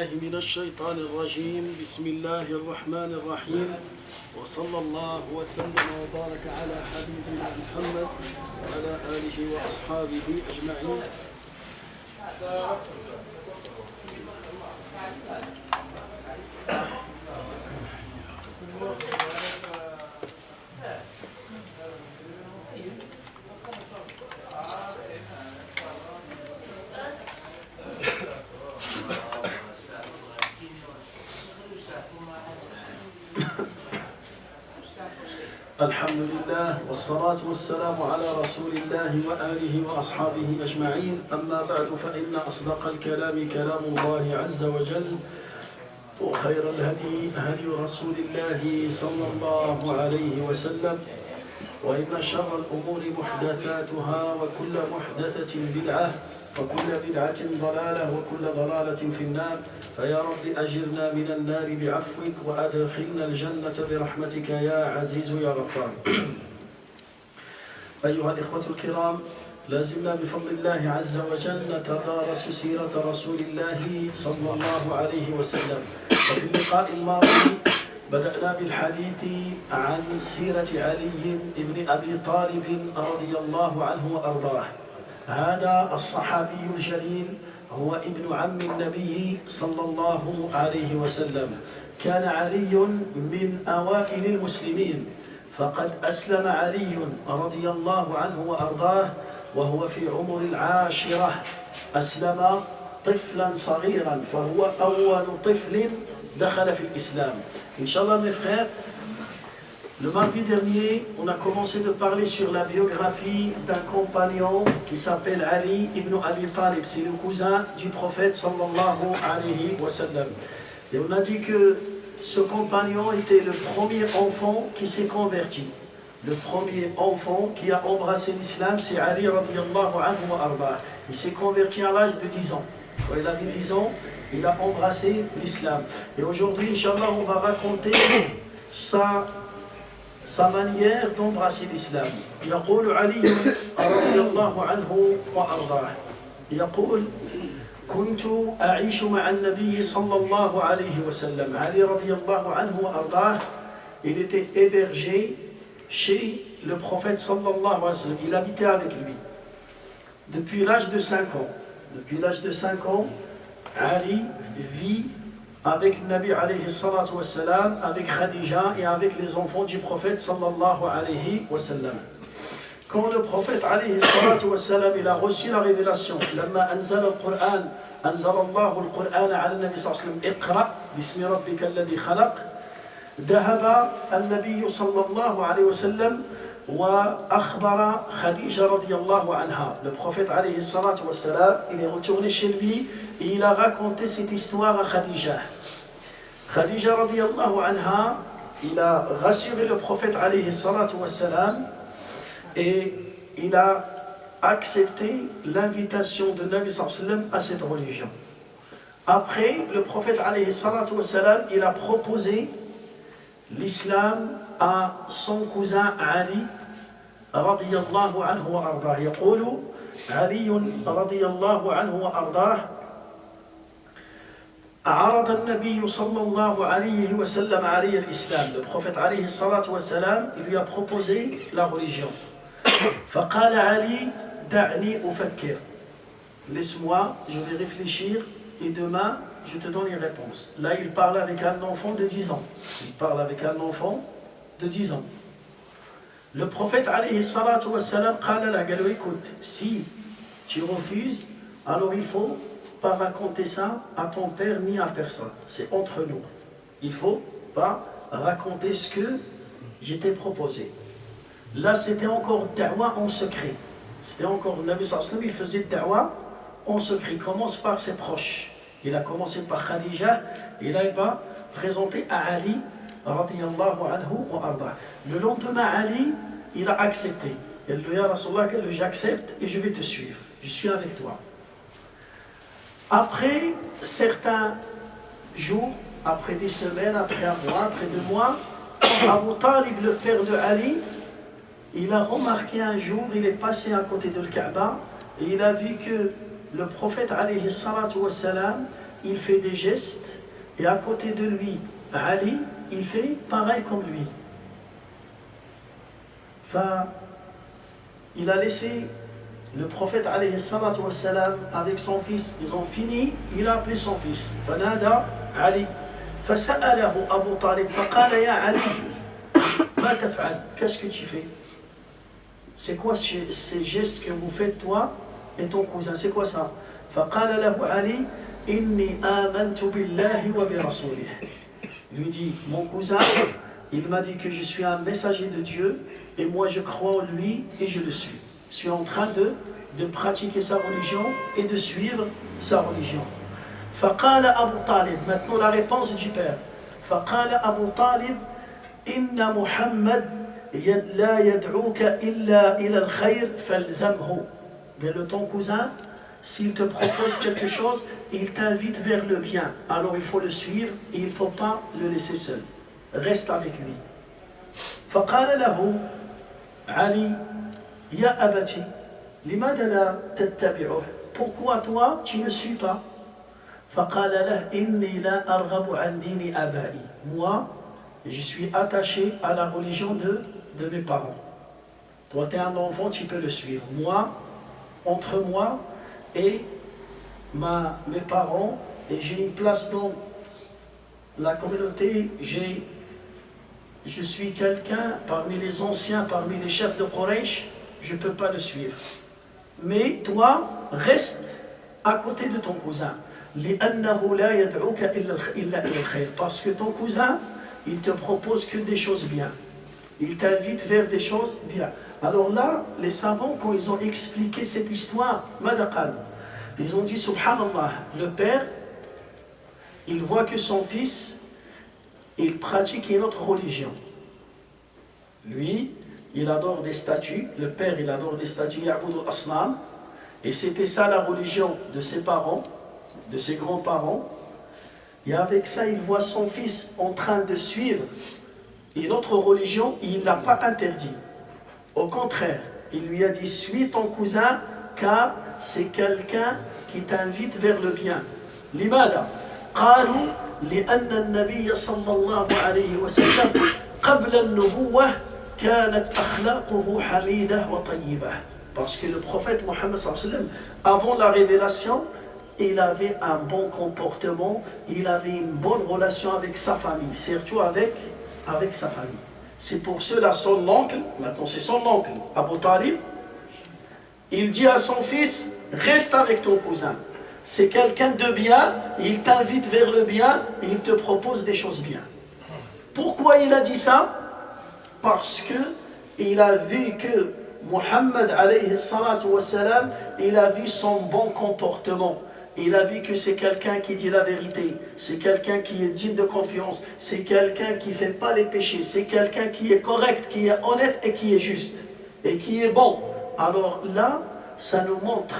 بالله من الشيطان الرجيم بسم الله الرحمن الرحيم وصلى الله وسلم وبارك على حبيبنا محمد وعلى آله وأصحابه أجمعين. الحمد لله والصلاة والسلام على رسول الله وآله وأصحابه أجمعين. أما بعد فإن أصدق الكلام كلام الله عز وجل وخير الهدي هدي رسول الله صلى الله عليه وسلم وإن شر الأمور محدثاتها وكل محدثة بدعة وكل بدعة ضلالة وكل ضلالة في النار. فيا رب أجرنا من النار بعفوك وأدخلنا الجنة برحمتك يا عزيز يا غفار. أيها الإخوة الكرام، لازلنا بفضل الله عز وجل نتدارس سيرة رسول الله صلى الله عليه وسلم. وفي اللقاء الماضي بدأنا بالحديث عن سيرة علي بن أبي طالب رضي الله عنه وأرضاه. هذا الصحابي الجليل هو ابن عم النبي صلى الله عليه وسلم. كان علي من أوائل المسلمين، فقد أسلم علي رضي الله عنه وأرضاه وهو في عمر العاشرة. أسلم طفلا صغيرا، فهو أول طفل دخل في الإسلام. Inch'Allah mes frères, le mardi dernier, on a commencé de parler sur la biographie d'un compagnon qui s'appelle Ali ibn Abi Talib. C'est le cousin du prophète sallallahu alayhi wa sallam. Et on a dit que ce compagnon était le premier enfant qui s'est converti. Le premier enfant qui a embrassé l'islam, c'est Ali radiyallahu anhu wa arda. Il s'est converti à l'âge de 10 ans. Quand il avait 10 ans, il a embrassé l'islam. Et aujourd'hui, Inch'Allah, on va raconter sa manière d'embrasser l'islam. يقول علي رضي الله عنه وأرضاه يقول كنت أعيش مع النبي صلى الله عليه وسلم. Ali رضي الله عنه وأرضاه, il était hébergé chez le prophète sallallahu alayhi wa sallam. Il habitait avec lui depuis l'âge de 5 ans. Depuis l'âge de 5 ans, Ali vit avec le Nabi alayhi salatu wa salam, avec Khadija et avec les enfants du prophète sallallahu alayhi wa sallam. Quand le prophète alayhi salatu wa salam, il a reçu la révélation, لما أنزل القرآن أنزل الله القرآن على النبي صلى الله عليه وسلم اقرأ باسم ربك الذي خلق. ذهب النبي صلى الله عليه وسلم وأخبر خديجة رضي الله عنها. Le prophète alayhi salatu wa salam, il est retourné chez lui et il a raconté cette histoire à Khadija. Khadija radiyallahu anha, il a rassuré le prophète alayhi salatu wa salam et il a accepté l'invitation de Nabi sallallahu alayhi wa sallam à cette religion. Après, le prophète alayhi salatu wa salam, il a proposé l'islam à son cousin Ali radiyallahu anhu wa ardah. يقول علي رضي الله عنه وأرضاه عرض النبي صلى الله عليه وسلم علي الإسلام. Le prophète عليه الصلاة والسلام, il lui a proposé la religion. فقال علي دعني أفكر. Laisse-moi, je vais réfléchir et demain je te donne une réponse. Là, il parle avec un enfant de 10 ans. Il parle avec un enfant de 10 ans. Le prophète alayhi salatu wa salam قال له, écoute, si tu refuses, alors il faut pas raconter ça à ton père ni à personne. C'est entre nous. Il faut pas raconter ce que je t'ai proposé. Là, c'était encore da'wa en secret. C'était encore, le Nabi sallallahu alayhi wa sallam, il faisait da'wa en secret. Il commence par ses proches. Il a commencé par Khadija, et là il va présenter à Ali radiyallahu anhu wa arda. Le lendemain, Ali, il a accepté. Il lui a dit, Rasulallah, j'accepte et je vais te suivre. Je suis avec toi. Après certains jours, après des semaines, après un mois, après 2 mois, Abu Talib, le père de Ali, il a remarqué un jour, il est passé à côté de Kaaba et il a vu que le prophète alayhi salatu wa salam il fait des gestes, et à côté de lui, Ali, il fait pareil comme lui. Enfin, il a laissé le prophète alayhi salatu wassalam avec son fils. Ils ont fini, il a appelé son fils. Fanada Ali. فسأله أبو طالب فقال يا علي ما تفعل? Qu'est-ce que tu fais? C'est quoi ces gestes que vous faites toi et ton cousin? C'est quoi ça? فقال له علي إني آمنت بالله وبرسوله. Il lui dit, mon cousin, il m'a dit que je suis un messager de Dieu et moi je crois en lui et je le suis. Je suis en train de pratiquer sa religion et de suivre sa religion. فقال أبو طالب, maintenant la réponse du père. فقال أبو طالب إن محمد لا يدعوك إلا إلى الخير فالزمه. Mais le ton cousin, s'il te propose quelque chose, il t'invite vers le bien. Alors il faut le suivre et il ne faut pas le laisser seul. Reste avec lui. فقال له علي يا أبتي لماذا لا تتبعه? Pourquoi toi tu ne suis pas? فقال له إني لا أرغب عن دين آبائي. Moi, je suis attaché à la religion de mes parents. Toi, tu es un enfant, tu peux le suivre. Moi, entre moi et mes parents, et j'ai une place dans la communauté, je suis quelqu'un parmi les anciens, parmi les chefs de Quraysh, je ne peux pas le suivre. Mais toi, reste à côté de ton cousin. Parce que ton cousin, il te propose que des choses bien. Il t'invite vers des choses bien. Alors là, les savants, quand ils ont expliqué cette histoire, ils ont dit, subhanallah, le père, il voit que son fils, il pratique une autre religion. Lui, il adore des statues, le père, il adore des statues, ya'budu al-asnam, et c'était ça la religion de ses parents, de ses grands-parents. Et avec ça, il voit son fils en train de suivre une autre religion, il ne l'a pas interdit. Au contraire, il lui a dit, suis ton cousin, car c'est quelqu'un qui t'invite vers le bien. لماذا؟ قالوا لأن النبي صلى الله عليه وسلم قبل النبوة كانت أخلاقه حميدة وطيبة. Parce que le prophète Mohammed صلى الله عليه وسلم, avant la révélation, il avait un bon comportement, il avait une bonne relation avec sa famille, surtout avec sa famille. C'est pour cela son oncle, maintenant c'est son oncle, Abu Talib, il dit à son fils, reste avec ton cousin. C'est quelqu'un de bien, il t'invite vers le bien, il te propose des choses bien. Pourquoi il a dit ça? Parce que il a vu que Muhammad alayhi salatu wassalam, il a vu son bon comportement. Il a vu que c'est quelqu'un qui dit la vérité, c'est quelqu'un qui est digne de confiance, c'est quelqu'un qui ne fait pas les péchés, c'est quelqu'un qui est correct, qui est honnête et qui est juste, et qui est bon. Alors là, ça nous montre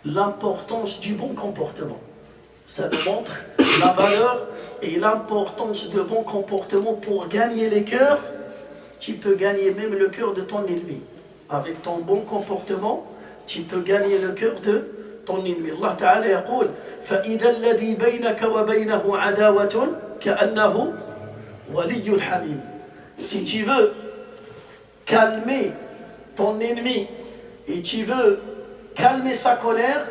l'importance du bon comportement. Ça nous montre la valeur et l'importance de bon comportement pour gagner les cœurs. Tu peux gagner même le cœur de ton ennemi. Avec ton bon comportement, tu peux gagner le cœur de ton ennemi. Allah Ta'ala يقول فإذا الذي بينك وبينه عداوة كأنه ولي حميم. Si tu veux calmer ton ennemi et tu veux calmer sa colère,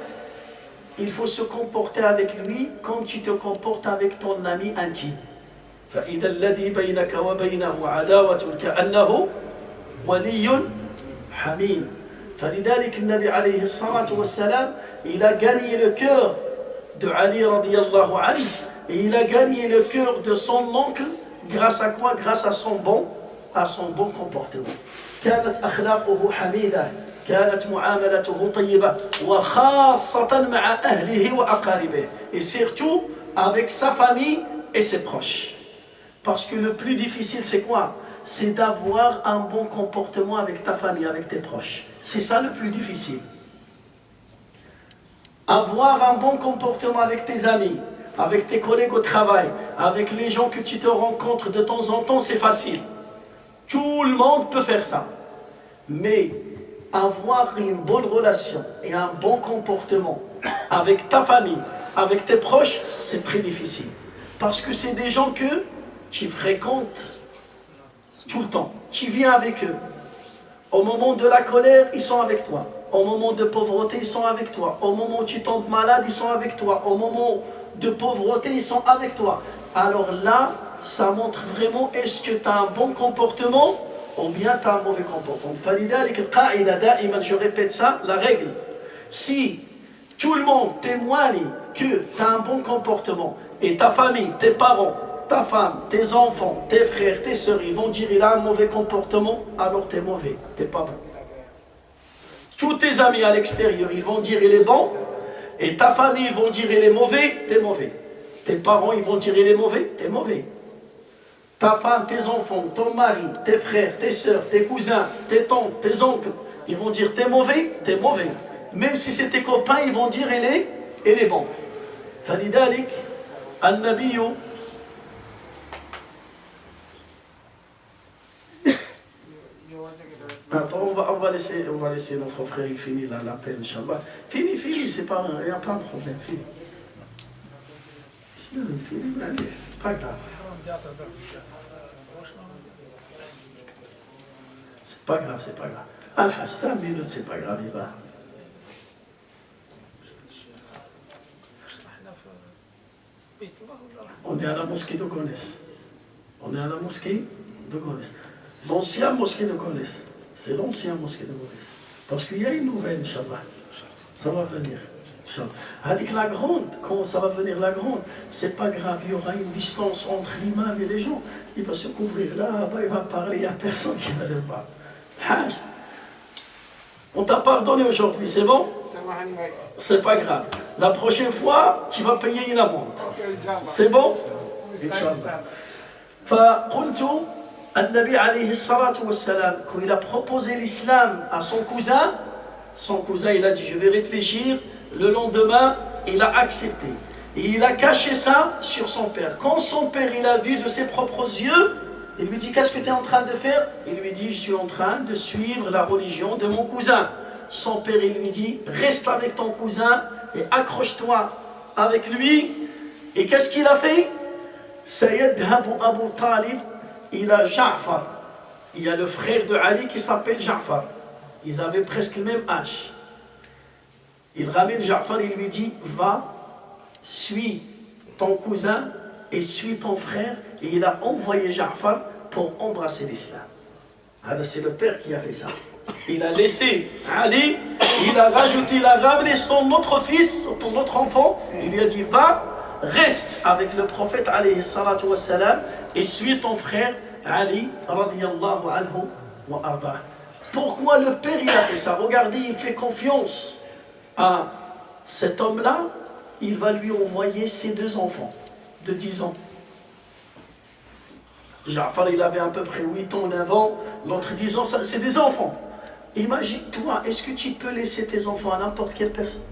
il faut se comporter avec lui comme tu te comportes avec ton ami intime. فإذا الذي بينك وبينه عداوة كأنه ولي حميم. فلذلك النبي عليه الصلاة والسلام, il a gagné le cœur de Ali radiyallahu anhu et il a gagné le cœur de son oncle grâce à quoi? Grâce à son bon comportement. كانت أخلاقه حميدة, كانت معاملته طيبة وخاصة مع أهله وأقاربه, et surtout avec sa famille et ses proches. Parce que le plus difficile c'est quoi? C'est d'avoir un bon comportement avec ta famille, avec tes proches. C'est ça le plus difficile. Avoir un bon comportement avec tes amis, avec tes collègues au travail, avec les gens que tu te rencontres de temps en temps, c'est facile. Tout le monde peut faire ça. Mais avoir une bonne relation et un bon comportement avec ta famille, avec tes proches, c'est très difficile. Parce que c'est des gens que tu fréquentes tout le temps. Tu viens avec eux. Au moment de la colère, ils sont avec toi. Au moment de pauvreté, ils sont avec toi. Au moment où tu tombes malade, ils sont avec toi. Au moment de pauvreté, ils sont avec toi. Alors là, ça montre vraiment est-ce que tu as un bon comportement ou bien tu as un mauvais comportement. Je répète ça, la règle. Si tout le monde témoigne que tu as un bon comportement et ta famille, tes parents, ta femme, tes enfants, tes frères, tes sœurs, ils vont dire il a un mauvais comportement, alors tu es mauvais, tu n'es pas bon. Tous tes amis à l'extérieur, ils vont dire il est bon, et ta famille, ils vont dire il est mauvais, tu es mauvais. Tes parents, ils vont dire il est mauvais, tu es mauvais. Ta femme, tes enfants, ton mari, tes frères, tes sœurs, tes cousins, tes tantes, tes oncles, ils vont dire t'es mauvais, t'es mauvais. Même si c'est tes copains, ils vont dire il est bon. فلذلك النبي Attends, on va laisser notre frère, il finit l'appel, Inch'Allah. Fini, il n'y a pas de problème, fini. Fini, allez, c'est pas grave. C'est pas grave. Ah, 5 minutes, c'est pas grave, il va. On est à la mosquée de Gonesse. L'ancien mosquée de Gonesse. C'est l'ancien mosquée de Gonesse. Parce qu'il y a une nouvelle, Inch'Allah. Ça va venir, Inch'Allah. Avec la grande, quand ça va venir la grande, c'est pas grave, il y aura une distance entre l'imam et les gens. Il va se couvrir là-bas, il va parler, il n'y a personne qui va le voir. Hajj. On t'a pardonné aujourd'hui, c'est bon? C'est pas grave. La prochaine fois, tu vas payer une amende. C'est bon? Inch'Allah. فقلت النبي عليه الصلاة والسلام, quand il a proposé l'islam à son cousin, il a dit je vais réfléchir. Le lendemain, il a accepté. Et il a caché ça sur son père. Quand son père il a vu de ses propres yeux, il lui dit qu'est-ce que tu es en train de faire? Il lui dit je suis en train de suivre la religion de mon cousin. Son père il lui dit reste avec ton cousin et accroche-toi avec lui. Et qu'est-ce qu'il a fait? Sayadhabu Abu Talib, il a Ja'far. Il y a le frère de Ali qui s'appelle Ja'far. Ils avaient presque le même âge. Il ramène Ja'far, il lui dit va, suis ton cousin et suis ton frère. Et il a envoyé Ja'far pour embrasser l'islam. Alors c'est le père qui a fait ça. Il a laissé Ali, il a ramené son autre fils, son autre enfant. Il lui a dit va, reste avec le prophète alayhi salatu wassalam et suis ton frère Ali radiyallahu anhu wa arda. Pourquoi le père il a fait ça? Regardez, il fait confiance à cet homme-là. Il va lui envoyer ses 2 enfants de 10 ans. Ja'far il avait à peu près 8 ans, 9 ans, l'autre 10 ans, c'est des enfants. Imagine-toi, est-ce que tu peux laisser tes enfants à n'importe quelle personne?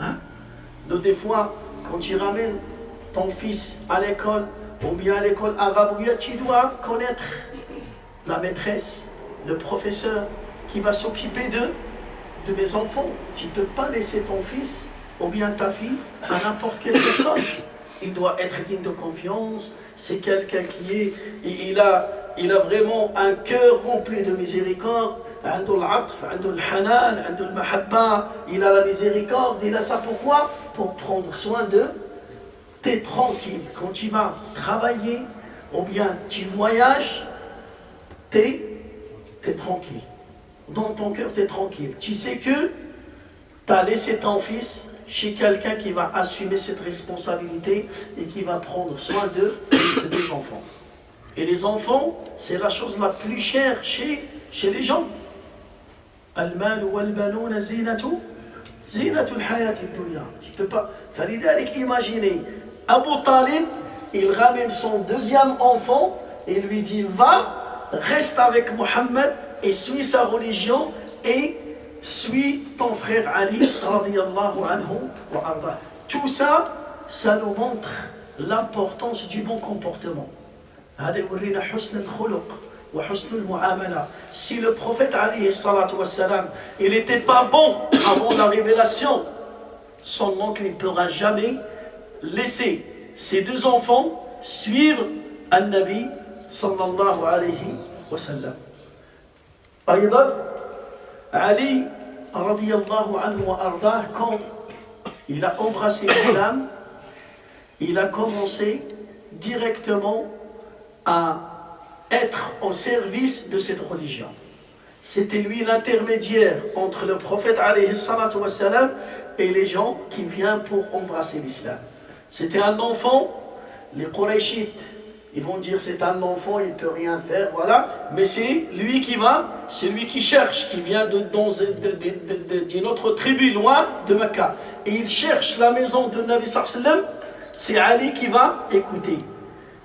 Hein? Donc des fois, quand tu ramènes ton fils à l'école, ou bien à l'école arabe, tu dois connaître la maîtresse, le professeur qui va s'occuper de mes enfants. Tu ne peux pas laisser ton fils ou bien ta fille à n'importe quelle personne. Il doit être digne de confiance. C'est quelqu'un qui est... Il a vraiment un cœur rempli de miséricorde. Il a la miséricorde. Il a ça pourquoi? Pour prendre soin de... T'es tranquille. Quand tu vas travailler ou bien tu voyages, t'es tranquille. Dans ton cœur, t'es tranquille. Tu sais que tu as laissé ton fils chez quelqu'un qui va assumer cette responsabilité et qui va prendre soin des enfants. Et les enfants, c'est la chose la plus chère chez les gens. Al-mal wal-banouna zinatu al-hayati ad-dunya. Tu peux pas. Falidalik, imaginez, Abu Talib, il ramène son 2e enfant et lui dit va, reste avec Mohammed et suis sa religion et suis ton frère Ali radiyallahu anhu wa arda. Tout ça, ça nous montre l'importance du bon comportement. Si le prophète alayhi salatu wassalam, il n'était pas bon avant la révélation, son oncle ne pourra jamais laisser ses deux enfants suivre An-Nabi sallallahu alayhi wa sallam. أيضا Ali radiyallahu anhu wa ardah, quand il a embrassé l'islam, il a commencé directement à être au service de cette religion. C'était lui l'intermédiaire entre le prophète alayhi salatu wa salam et les gens qui viennent pour embrasser l'islam. C'était un enfant, les Qurayshites, ils vont dire c'est un enfant, il ne peut rien faire, voilà. Mais c'est lui qui va, c'est lui qui cherche, qui vient d'une autre tribu loin de Mecca. Et il cherche la maison de Nabi sallallahu alayhi wa sallam, c'est Ali qui va écouter.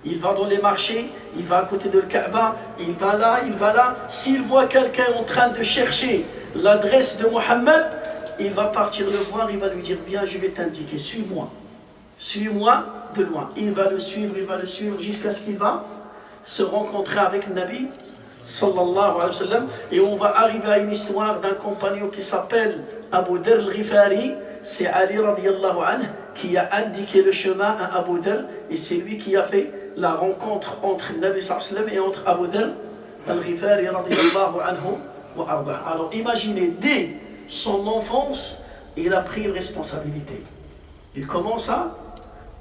Il va dans les marchés, il va à côté de le Kaaba, il va là. S'il voit quelqu'un en train de chercher l'adresse de Mohammed, il va partir le voir, il va lui dire viens, je vais t'indiquer, suis-moi. Suis-moi de loin. Il va le suivre jusqu'à ce qu'il va se rencontrer avec le Nabi sallallahu alayhi wa sallam. Et on va arriver à une histoire d'un compagnon qui s'appelle Abu Dharr al-Ghifari. C'est Ali radiyallahu anhu qui a indiqué le chemin à Abu Dharr, et c'est lui qui a fait la rencontre entre le Nabi sallallahu alayhi wa sallam et entre Abu Dharr al-Ghifari radiyallahu anhu wa ardah. Alors imaginez, dès son enfance, il a pris une responsabilité. Il commence à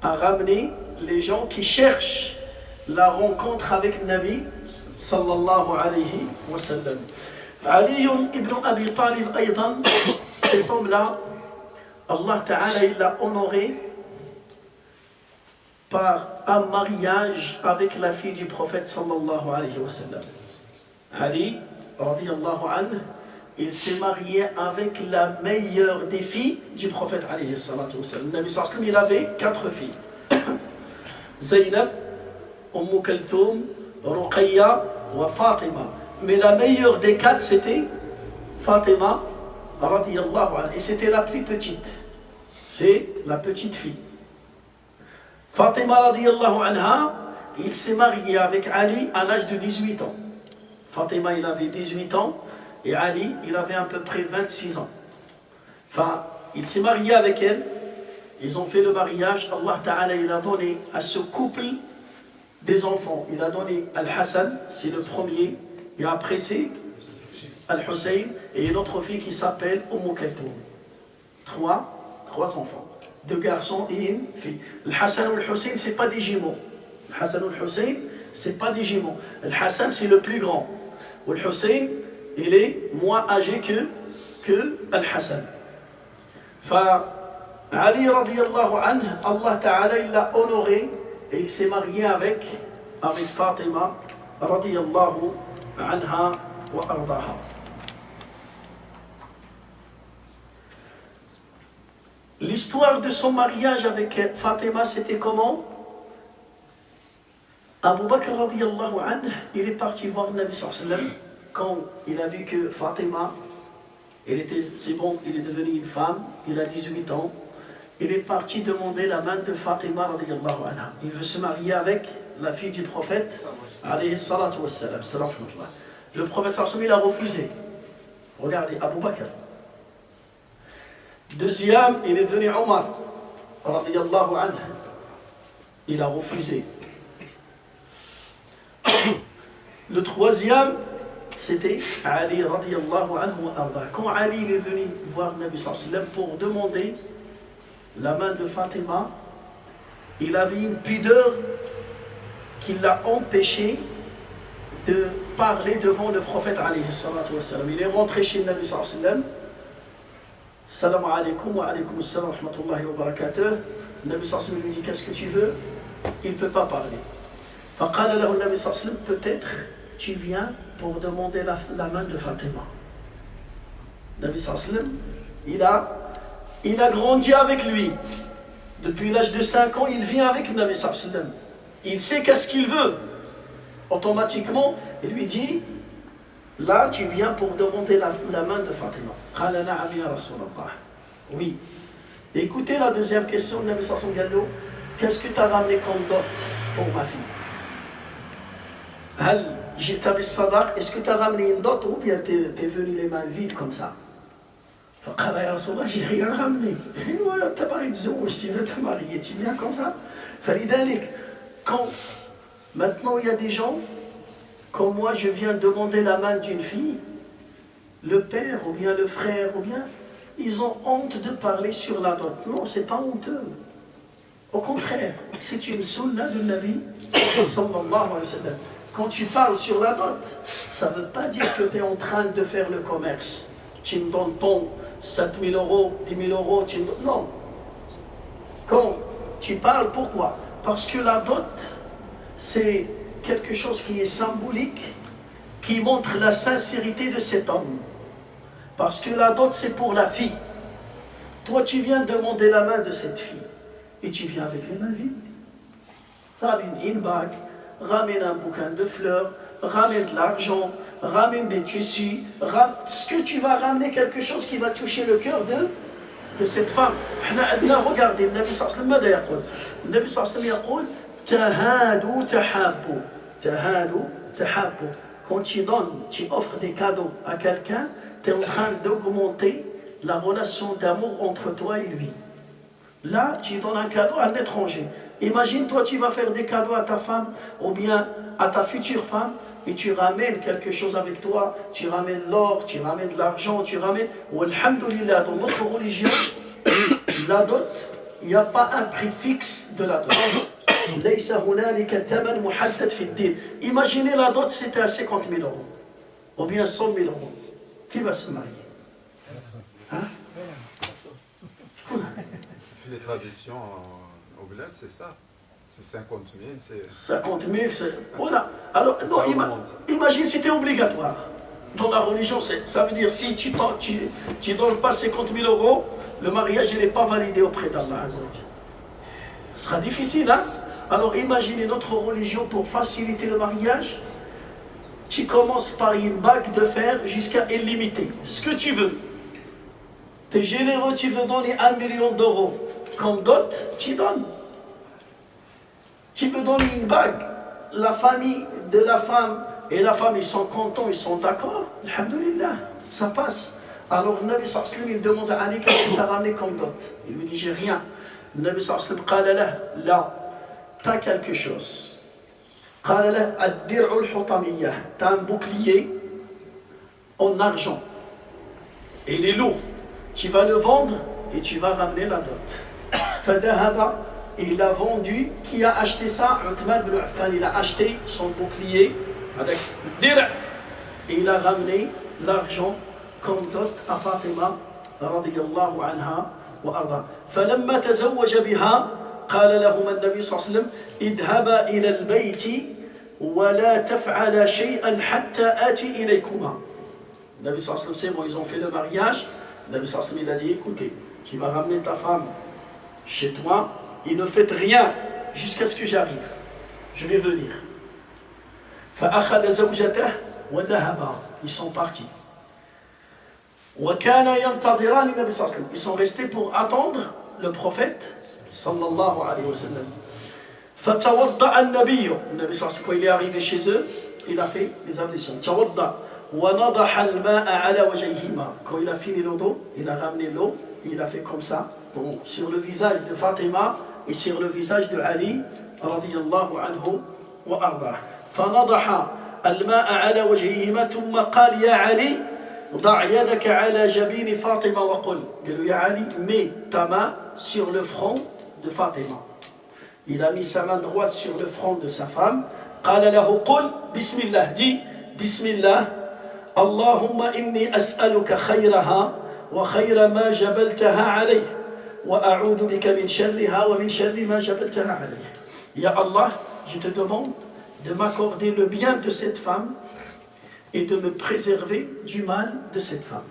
ramener les gens qui cherchent la rencontre avec le Nabi sallallahu alayhi wa sallam. Ali ibn Abi Talib, cet homme-là, Allah Ta'ala, il l'a honoré par un mariage avec la fille du prophète sallallahu alayhi wa sallam. Ali, radiyallahu anhu, il s'est marié avec la meilleure des filles du prophète alayhi salatu wa sallam. Le Nabi sallallahu alayhi wa sallam, il avait 4 filles. Zaynab, Kalthoum, Ruqayya wa Fatima. Mais la meilleure des 4, c'était Fatima radiyallahu anha. Et c'était la plus petite. C'est la petite fille. Fatima radiyallahu anha, il s'est marié avec Ali à l'âge de 18 ans. Fatima, il avait 18 ans et Ali, il avait à peu près 26 ans. Enfin, il s'est marié avec elle. Ils ont fait le mariage. Allah Ta'ala, il a donné à ce couple des enfants. Il a donné Al-Hassan, c'est le premier. Et après, c'est Al-Hussein et une autre fille qui s'appelle Kalthoum. Trois enfants. 2 garçons et une fille. Al-Hassan ou Al-Hussein, ce n'est pas des jumeaux. Al-Hassan ou Al-Hussein, ce n'est pas des jumeaux. Al-Hassan, c'est le plus grand. Al-Hussein, il est moins âgé que Al-Hassan. Ali radiyallahu anhu, Allah Ta'ala, il l'a honoré et il s'est marié avec Fatima radiyallahu anha wa ardaha. L'histoire de son mariage avec Fatima, c'était comment? Abu Bakr radiyallahu anhu, il est parti voir le Nabi sallallahu alayhi wa sallam quand il a vu que Fatima, c'est bon, il est devenu une femme, il a 18 ans. Il est parti demander la main de Fatima radiyallahu anha. Il veut se marier avec la fille du prophète alayhi salatu wassalam. Le prophète sallallahu alayhi wa sallam, il a refusé. Regardez, Abu Bakr. Deuxième, il est venu Omar radiyallahu anhu. Il a refusé. Le troisième, c'était Ali radiyallahu anhu wa arda. Quand Ali est venu voir le Nabi sallallahu alayhi wa sallam pour demander la main de Fatima, il avait une pudeur qui l'a empêché de parler devant le prophète alayhi salatu wa sallam. Il est rentré chez le Nabi sallallahu alayhi wa sallam. Salam alaykum wa alaykum assalam wa rahmatullahi wa barakatuh. Le Nabi sallallahu alayhi wa sallam lui dit qu'est-ce que tu veux? Il ne peut pas parler. Faqala lahu le Nabi sallallahu alayhi wa sallam, peut-être tu viens pour demander la main de Fatima. Le Nabi sallallahu alayhi wa sallam, il a grandi avec lui. Depuis l'âge de 5 ans, il vit avec le Nabi sallallahu alayhi wa sallam. Il sait qu'est-ce qu'il veut. Automatiquement, il lui dit, là, tu viens pour demander la main de Fatima. Qala na'am ya Rasulallah. Oui. Écoutez la deuxième question, le Nabi sallallahu alayhi wa sallam, qu'est-ce que tu as ramené comme dot pour ma fille? Hal jita bis sadaq, est-ce que tu as ramené une dot ou bien tu es venu les mains vides comme ça? فقال يا رسول الله j'ai rien ramené. Voilà, t'as marié تزوج, tu veux te marier, tu viens comme ça. فلذلك, quand maintenant il y a des gens, comme moi je viens demander la main d'une fille, le père ou bien le frère ou bien, ils ont honte de parler sur la dot. Non, c'est pas honteux. Au contraire, c'est une sunna de Nabi sallallahu alayhi wa sallam. Quand tu parles sur la dot, ça ne veut pas dire que tu es en train de faire le commerce. Tu me donnes ton 7 000 euros, 10 000 euros, non. Quand tu parles, pourquoi? Parce que la dot, c'est quelque chose qui est symbolique, qui montre la sincérité de cet homme. Parce que la dot, c'est pour la fille. Toi, tu viens demander la main de cette fille. Et tu viens avec les mains vides. Ramène une bague, ramène un bouquin de fleurs, ramène de l'argent, ramène des tissus, ce que tu vas ramener, quelque chose qui va toucher le cœur de cette femme. Regardez, le Nabi sallallahu alayhi wa sallam, le Nabi sallallahu alayhi wa sallam dit tahadu tahabbu. Tahadu tahabbu. Quand tu donnes, tu offres des cadeaux à quelqu'un, tu es en train d'augmenter la relation d'amour entre toi et lui. Là, tu donnes un cadeau à un étranger. Imagine, toi, tu vas faire des cadeaux à ta femme ou bien à ta future femme et tu ramènes quelque chose avec toi. Tu ramènes l'or, tu ramènes de l'argent, tu ramènes... Ou alhamdoulilah, dans notre religion, la dot, il n'y a pas un prix fixe de la dot. Imaginez la dot, c'était à 50 000 euros ou bien 100 000 euros. Qui va se marier? Hein? Les traditions au bled, c'est ça. C'est 50 000, c'est... 50 000, c'est... Voilà. Alors, non, imagine si c'était obligatoire. Dans la religion, ça veut dire si tu ne donnes pas 50 000 euros, le mariage n'est pas validé auprès d'Allah. Ce sera difficile, hein? Alors imaginez notre religion pour faciliter le mariage. Tu commences par une bague de fer jusqu'à illimité. Ce que tu veux. Tu es généreux, tu veux donner 1 million d'euros. Comme dot, tu donnes. Tu veux donner une bague. La famille de la femme et la femme, ils sont contents, ils sont d'accord. Alhamdulillah, ça passe. Alors le Nabi sallallahu alayhi wa sallam, il demande à Ali qu'est-ce que tu as ramené comme dot. Il lui dit, j'ai rien. Le Nabi sallallahu alayhi wa sallam, qala lah, là, tu as quelque chose. Qala lah, ad-dir'u al-hutamiyah. Tu as un bouclier en argent. Et il est lourd. Tu vas le vendre et tu vas ramener la dot. Fadahaba, il a vendu. Qui a acheté ça? Uthman ibn Affan, il a acheté son bouclier avec dir' et il a ramené l'argent comme dot à Fatima radiyallahu anha wa arda. فلما تزوج بها قال لهما النبي صلى الله عليه وسلم اذهبا إلى البيت ولا تفعلا شيئا حتى آتي إليكما. Le Nabi sallallahu alayhi wa sallam, c'est bon, ils ont fait le mariage. Le Nabi sallallahu alayhi wa sallam, il a dit, écoutez, tu vas ramener ta femme chez toi et ne faites rien jusqu'à ce que j'arrive. Je vais venir. فأخذ زوجته وذهبا. Ils sont partis. وكان ينتظران النبي صلى الله عليه وسلم. Ils sont restés pour attendre le prophète sallallahu alayhi wa sallam. فتوضأ النبي. Le Nabi sallallahu alayhi wa sallam, quand il est arrivé chez eux, il a fait les ablutions. توضأ ونضح الماء على وجههما. Quand il a fini l'eau, il a ramené l'eau et il a fait comme ça sur le visage de Fatima et sur le visage de Ali radiyallahu anhu wa arda. فنضح الماء على وجههما ثم قال يا علي ضع يدك على جبين فاطمة وقل. قال له يا علي, mets ta main sur le front de Fatima. Il a mis sa main droite sur le front de sa femme. قال له قل بسم الله. Dis بسم الله اللهم إني أسألك خيرها وخير ما جبلتها عليه وأعوذ بك من شرها ومن شر ما جبلتها عليه. Ya Allah, je te demande de m'accorder le bien de cette femme et de me préserver du mal de cette femme.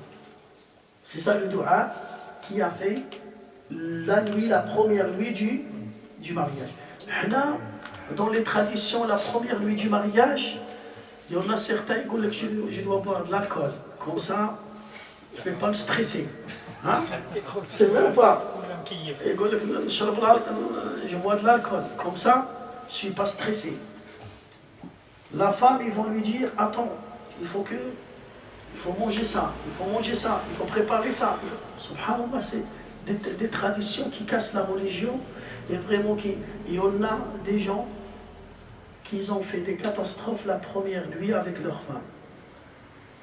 C'est ça le dua qui a fait la nuit, la première nuit du mariage. Là, dans les traditions, la première nuit du mariage, il y en a certains qui disent que je dois boire de l'alcool. Comme ça, je ne vais pas me stresser. Hein? C'est vrai ou pas? Je bois de l'alcool. Comme ça, je ne suis pas stressé. La femme, ils vont lui dire, attends, il faut que il faut manger ça, il faut manger ça, il faut préparer ça. Subhanallah, c'est des traditions qui cassent la religion. Et vraiment, il y en a des gens qui ont fait des catastrophes la première nuit avec leurs femmes.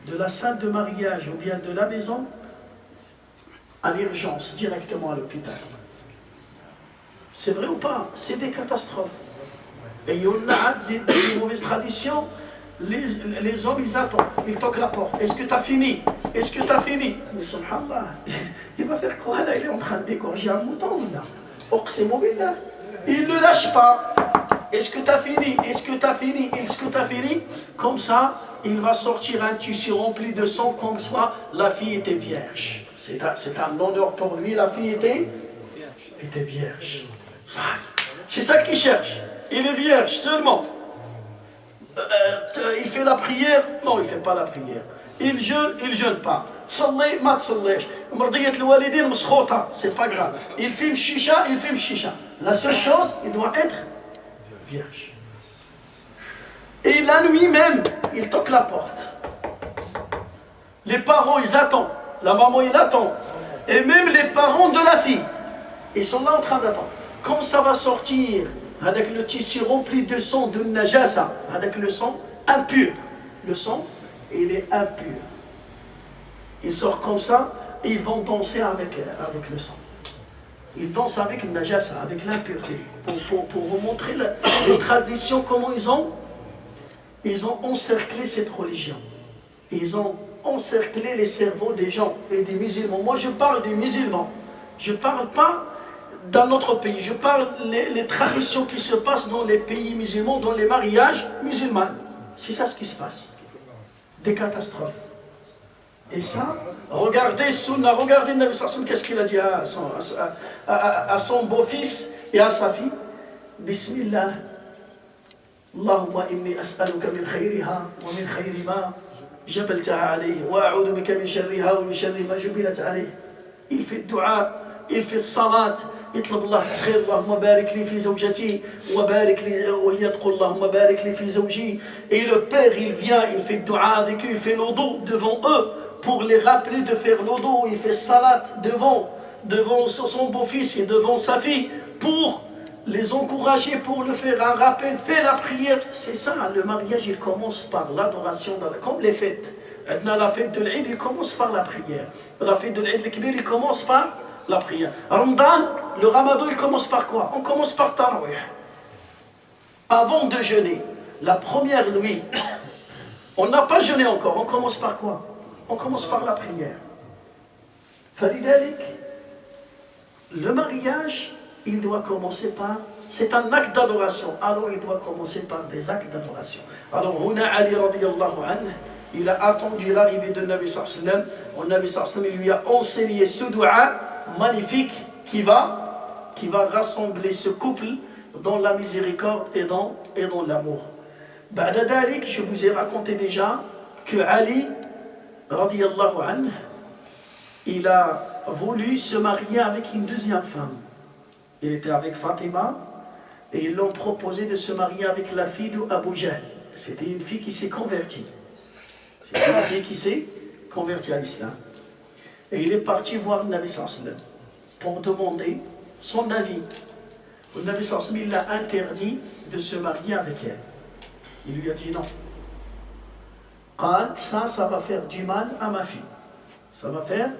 De la salle de mariage ou bien de la maison à l'urgence, directement à l'hôpital. C'est vrai ou pas? C'est des catastrophes. Et il y en a des mauvaises traditions. Les hommes, ils attendent, ils toquent la porte. Est-ce que tu as fini? Est-ce que tu as fini? Mais subhanallah, il va faire quoi là? Il est en train d'égorger un mouton là. C'est mauvais là. Il ne lâche pas. Est-ce que tu as fini? Est-ce que tu as fini? Est-ce que tu as fini? Comme ça, il va sortir un tissu rempli de sang, comme ça, la fille était vierge. C'est un honneur pour lui, la fille était vierge. C'est ça qu'il cherche. Il est vierge seulement. Il fait la prière? Non, il ne fait pas la prière. Il jeûne pas. صلي ما تصليش. مرضية الوالدين مسخوطة. C'est pas grave. Il fume chicha. La seule chose, il doit être vierge. Et la nuit même, il toque la porte. Les parents, ils attendent. La maman, il attend. Et même les parents de la fille, ils sont là en train d'attendre. Quand ça va sortir, avec le tissu rempli de sang, de najasa, avec le sang impur. Le sang, il est impur. Il sort comme ça, et ils vont danser avec le sang. Ils dansent avec le najasa, avec l'impureté. Pour vous montrer les traditions, comment ils ont encerclé cette religion. Ils ont encerclé les cerveaux des gens et des musulmans. Moi, je parle des musulmans. Je ne parle pas dans notre pays. Je parle les traditions qui se passent dans les pays musulmans, dans les mariages musulmans. C'est ça ce qui se passe. Des catastrophes. Et ça, regardez Sunna, regardez le Nabi sallallahu alayhi wa sallam, qu'est-ce qu'il a dit à son beau-fils et à sa fille. Bismillah. Allahumma inni as'aluka min khayriha wa min khayri ma jabaltaha alayhi wa a'udhu bika min sharriha wa min sharri ma jubilat alayhi. Il fait dua, il fait salat, يطلب الله خير اللهم بارك لي في زوجتي وبارك لي وهي تقول اللهم بارك لي في زوجي. Et le père, il vient, il fait dua avec eux, il fait l'odo devant eux pour les rappeler de faire l'odo. Il fait salat devant son beau-fils et devant sa fille pour les encourager, pour le faire un rappel, fait la prière. C'est ça, le mariage, il commence par l'adoration, comme les fêtes. La fête de l'Eid, il commence par la prière. La fête de l'Eid, il commence par la prière. Ramadan, le Ramadan, il commence par quoi? On commence par Tarawih. Avant de jeûner, la première nuit, on n'a pas jeûné encore. On commence par quoi? On commence par la prière. Falidalik, le mariage, il doit commencer par... C'est un acte d'adoration. Alors il doit commencer par des actes d'adoration. Alors, Huna Ali radiyallahu anhu, il a attendu l'arrivée de Nabi sallallahu alayhi wa sallam. Le Nabi sallallahu alayhi wa sallam, il lui a enseigné ce dua magnifique qui va rassembler ce couple dans la miséricorde et dans l'amour. Ba'da dalik, je vous ai raconté déjà que Ali radiyallahu anhu, il a voulu se marier avec une deuxième femme. Il était avec Fatima et ils l'ont proposé de se marier avec la fille d'Abu Jahl. C'était une fille qui s'est convertie. C'est une fille qui s'est convertie à l'islam. Et il est parti voir le Nabi sallallahu alayhi wa sallam pour demander son avis. Le Nabi sallallahu alayhi wa sallam, il l'a interdit de se marier avec elle. Il lui a dit non. Ça va faire du mal à ma fille. Ça va faire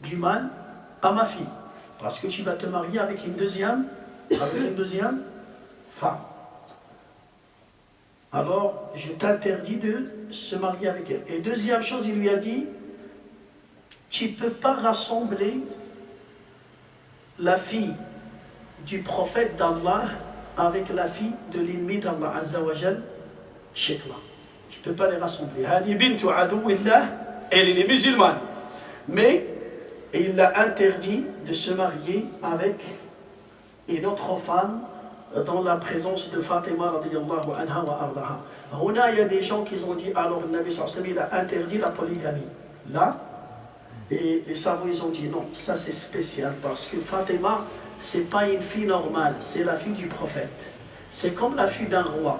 du mal à ma fille. Parce que tu vas te marier avec une deuxième femme. Alors, je t'interdis de se marier avec elle. Et deuxième chose, il lui a dit, tu ne peux pas rassembler la fille du prophète d'Allah avec la fille de l'ennemi d'Allah Azza wa Jal chez toi. Tu ne peux pas les rassembler. Hadi bintu adouillah, elle est musulmane. Mais il l'a interdit de se marier avec une autre femme dans la présence de Fatima radiyallahu anha wa ardaha. Huna, il y a des gens qui ont dit, alors le Nabi sallallahu alayhi wa sallam, il a interdit la polygamie. Là, et les savants, ils ont dit non, ça c'est spécial parce que Fatima, c'est pas une fille normale, c'est la fille du prophète. C'est comme la fille d'un roi.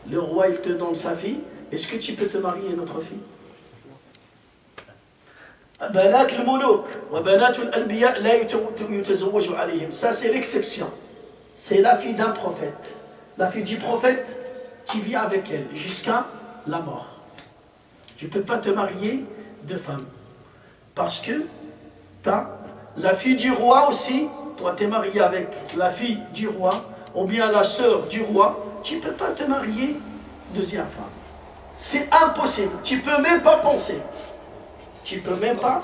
Le roi, il te donne sa fille. Est-ce que tu peux te marier à une autre fille? بنات الملوك وبنات الأنبياء لا يتزوج عليهم. Ça c'est l'exception. C'est la fille d'un prophète. La fille du prophète, tu vis avec elle jusqu'à la mort. Tu ne peux pas te marier de femme. Parce que la fille du roi aussi, toi tu es marié avec la fille du roi, ou bien la sœur du roi, tu ne peux pas te marier deuxième femme. C'est impossible. Tu ne peux même pas penser. Tu ne peux même pas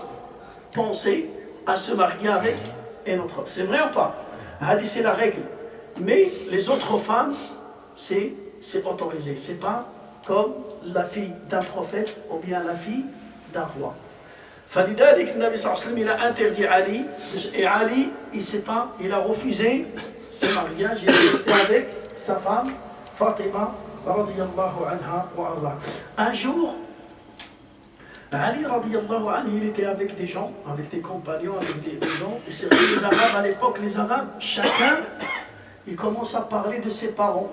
penser à se marier avec un autre. C'est vrai ou pas? C'est la règle. Mais les autres femmes, c'est autorisé. C'est pas comme la fille d'un prophète ou bien la fille d'un roi. فلذلك النبي صلى الله عليه وسلم il a interdit Ali, et Ali il a refusé ce mariage. Il est resté avec sa femme Fatima radiyallahu anha wa arda. Un jour Ali radiyallahu anhu, il était avec des gens, avec des compagnons, avec des gens, et c'est vrai, les Arabes à l'époque, les Arabes, chacun il commence à parler de ses parents,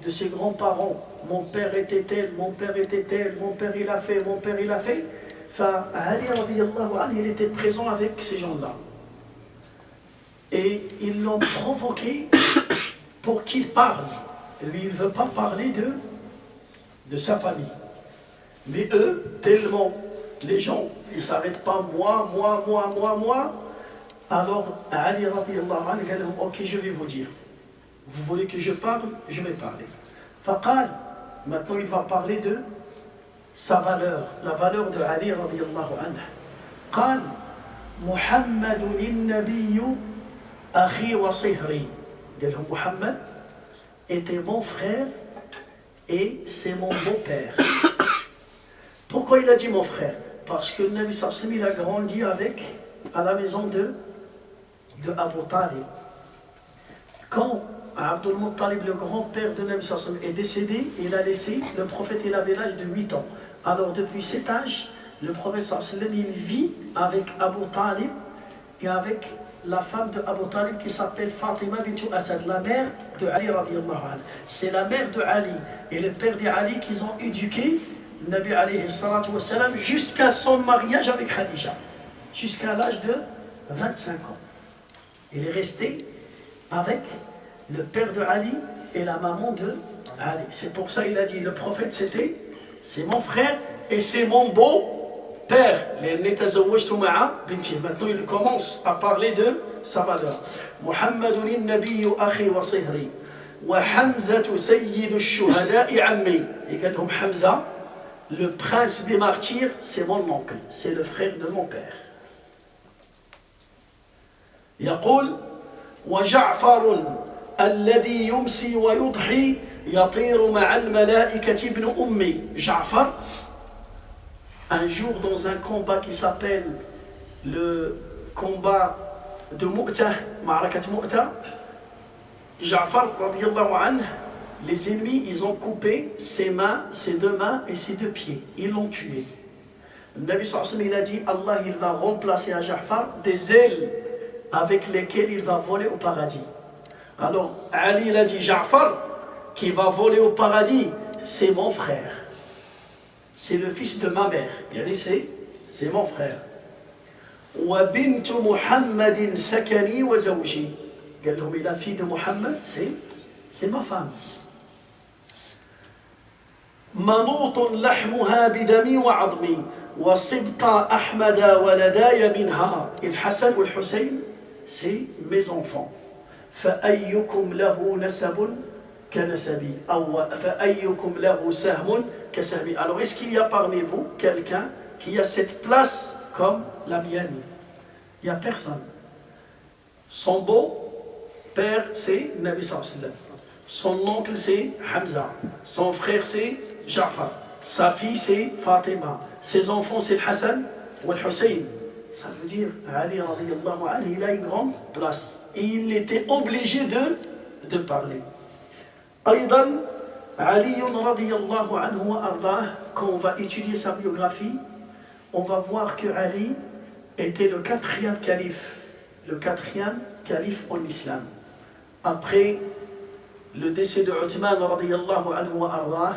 de ses grands-parents. Mon père était tel, mon père était tel, mon père il a fait, mon père il a fait. Enfin, Ali radiyallahu anhu, il était présent avec ces gens-là. Et ils l'ont provoqué pour qu'il parle. Lui, il ne veut pas parler de sa famille. Mais eux, tellement, les gens, ils ne s'arrêtent pas, moi. Alors, Ali radiyallahu anhu, il a dit, ok, je vais vous dire. Vous voulez que je parle? Je vais parler. Faqal, maintenant il va parler de sa valeur, la valeur de Ali radiyallahu anhu. Qal, Muhammadun al-Nabiyyu akhi wa sihri. Muhammad était mon frère et c'est mon beau-père. Pourquoi il a dit mon frère? Parce que le Nabi sallallahu alayhi wa sallam, il a grandi à la maison de Abu Talib. Quand Abdul Muttalib, le grand-père de Nabi sallallahu alayhi wa sallam, est décédé, il a laissé, le prophète il avait l'âge de 8 ans. Alors depuis cet âge, le prophète sallallahu alayhi wa sallam, il vit avec Abu Talib et avec la femme de Abu Talib qui s'appelle Fatima bint Asad, la mère de Ali radiyallahu anhu. C'est la mère de Ali et le père d'Ali qu'ils ont éduqué Nabi alayhi salatu wa salam jusqu'à son mariage avec Khadija, jusqu'à l'âge de 25 ans. Il est resté avec le père de Ali et la maman de Ali. C'est pour ça qu'il a dit, le prophète c'est mon frère et c'est mon beau-père. Maintenant il commence à parler de sa valeur. Muhammadun al-Nabiyyu akhi wa sihri wa Hamzatu sayyidu ash-shuhada'i ammi. Et comme Hamza, le prince des martyrs, c'est mon oncle, c'est le frère de mon père. يقول وجعفر الذي يمسي ويضحي يطير مع الملائكة ابن أمي. Ja'far, un jour dans un combat qui s'appelle le combat de Mu'tah, Ma'rakat Mu'tah, Ja'far radiyallahu anhu, les ennemis, ils ont coupé ses mains, ses deux mains et ses deux pieds. Ils l'ont tué. Le Nabi sallallahu alayhi wa sallam, il a dit, Allah il va remplacer à Ja'far des ailes avec lesquelles il va voler au paradis. Alors, Ali il a dit, Ja'far, qui va voler au paradis, c'est mon frère. C'est le fils de ma mère. C'est mon frère. Wa bintu Muhammadin sakani wa zawji. La fille de Muhammad, c'est ma femme. منوط لحمها بدمي وعظمي وصبط أحمد ولداي منها. الحسن والحسين c'est mes enfants. فأيكم له نسب كنسبي أو فأيكم له سهم كسهمي. Alors est-ce qu'il y a parmi vous quelqu'un qui a cette place comme la mienne? Il n'y a personne. Son beau-père c'est Nabi sallallahu alayhi wa sallam. Son oncle c'est Hamza. Son frère c'est Ja'far. Sa fille c'est Fatima. Ses enfants c'est Hassan ou Hussein. Ça veut dire Ali radiyallahu anhu, il a une grande place. Et il était obligé de parler. أيضا علي رضي الله عنه وأرضاه, quand on va étudier sa biographie, on va voir que Ali était le quatrième calife en islam. Après le décès de Uthman radiyallahu anhu wa ardah,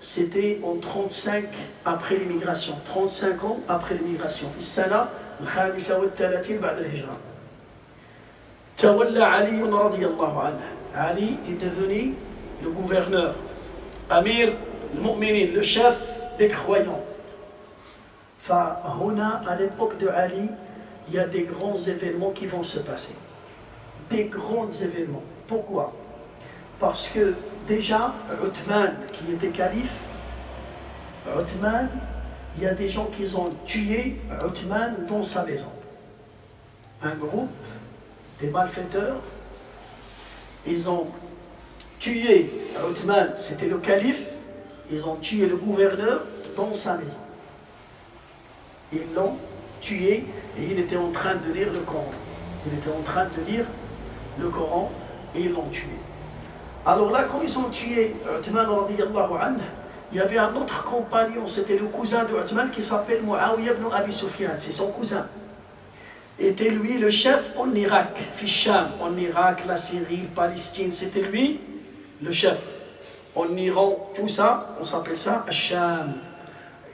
c'était en 35 après l'immigration, 35 ans après l'immigration. في السنة الخامسة والثلاثين بعد الهجرة. تولى علي رضي الله عنه. Ali est devenu le gouverneur, Amir al-Mu'minin, le chef des croyants. فهنا, à l'époque de Ali, il y a des grands événements qui vont se passer. Des grands événements. Pourquoi? Parce que déjà, Uthman, qui était calife, Uthman, il y a des gens qui ont tué Uthman dans sa maison. Un groupe, des malfaiteurs, ils ont tué Uthman, c'était le calife, ils ont tué le gouverneur dans sa maison. Ils l'ont tué et il était en train de lire le Coran. Il était en train de lire le Coran et ils l'ont tué. Alors là, quand ils ont tué Uthman radiyallahu anhu, il y avait un autre compagnon, c'était le cousin de Uthman qui s'appelle Muawiyah ibn Abi Sufyan, c'est son cousin. Était lui le chef en Irak, Ficham, en Irak, la Syrie, Palestine, c'était lui le chef. En Iran, tout ça, on s'appelle ça Sham.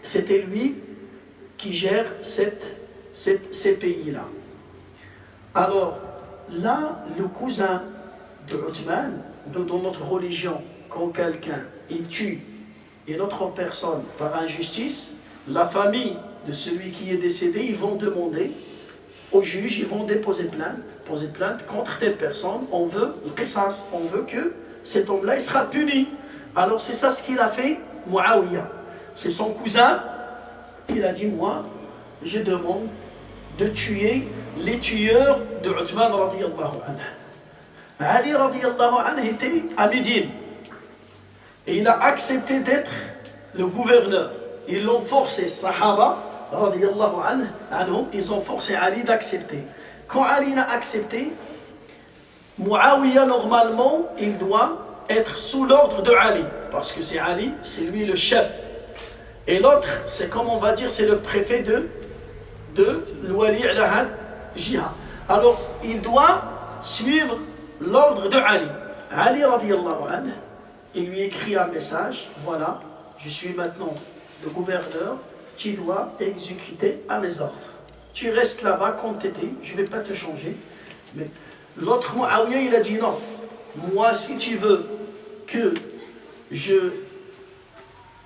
C'était lui qui gère ces pays-là. Alors là, le cousin de Uthman, dans notre religion, quand quelqu'un il tue une autre personne par injustice, la famille de celui qui est décédé, ils vont demander au juge, ils vont déposer plainte contre telle personne, on veut le qisas, on veut que cet homme-là il sera puni. Alors c'est ça ce qu'il a fait, Muawiyah. C'est son cousin, il a dit, moi, je demande de tuer les tueurs de Uthman radiyallahu anhu. Ali radiyallahu anhu était à Médine. Et il a accepté d'être le gouverneur. Ils l'ont forcé, Sahaba radiyallahu anhum, ils ont forcé Ali d'accepter. Quand Ali l'a accepté, Muawiyah normalement, il doit être sous l'ordre de Ali. Parce que c'est Ali, c'est lui le chef. Et l'autre, c'est comme on va dire, c'est le préfet de l'Wali al-Ahad Jihad. Alors, il doit suivre l'ordre de Ali. Ali radiyallahu anhu, il lui écrit un message, voilà, je suis maintenant le gouverneur, tu dois exécuter à mes ordres. Tu restes là-bas comme tu étais, je ne vais pas te changer. Mais l'autre Muawiyah, il a dit non, moi si tu veux que je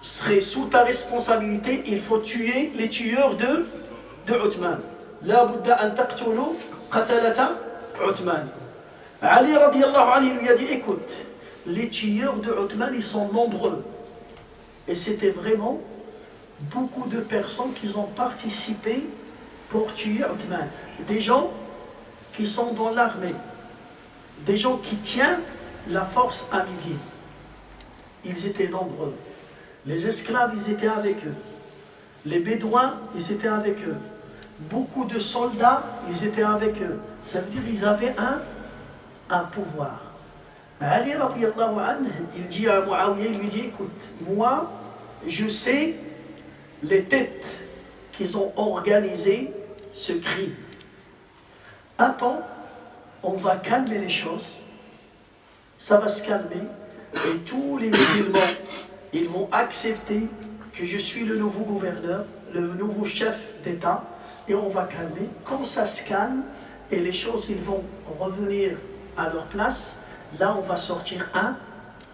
serai sous ta responsabilité, il faut tuer les tueurs de Uthman. La budda an taqtulu qatalata Uthman. Ali radiyallahu anhu lui a dit, écoute, les tueurs de Uthman, ils sont nombreux. Et c'était vraiment beaucoup de personnes qui ont participé pour tuer Uthman. Des gens qui sont dans l'armée, des gens qui tiennent la force à Médine. Ils étaient nombreux. Les esclaves, ils étaient avec eux. Les bédouins, ils étaient avec eux. Beaucoup de soldats, ils étaient avec eux. Ça veut dire qu'ils avaient un pouvoir. Ali radiyallahu anhu, il dit à Muawiyah, il lui dit, écoute, moi, je sais les têtes qui ont organisé ce crime. Attends, on va calmer les choses, ça va se calmer, et tous les musulmans, ils vont accepter que je suis le nouveau gouverneur, le nouveau chef d'État, et on va calmer. Quand ça se calme, et les choses ils vont revenir à leur place, là on va sortir un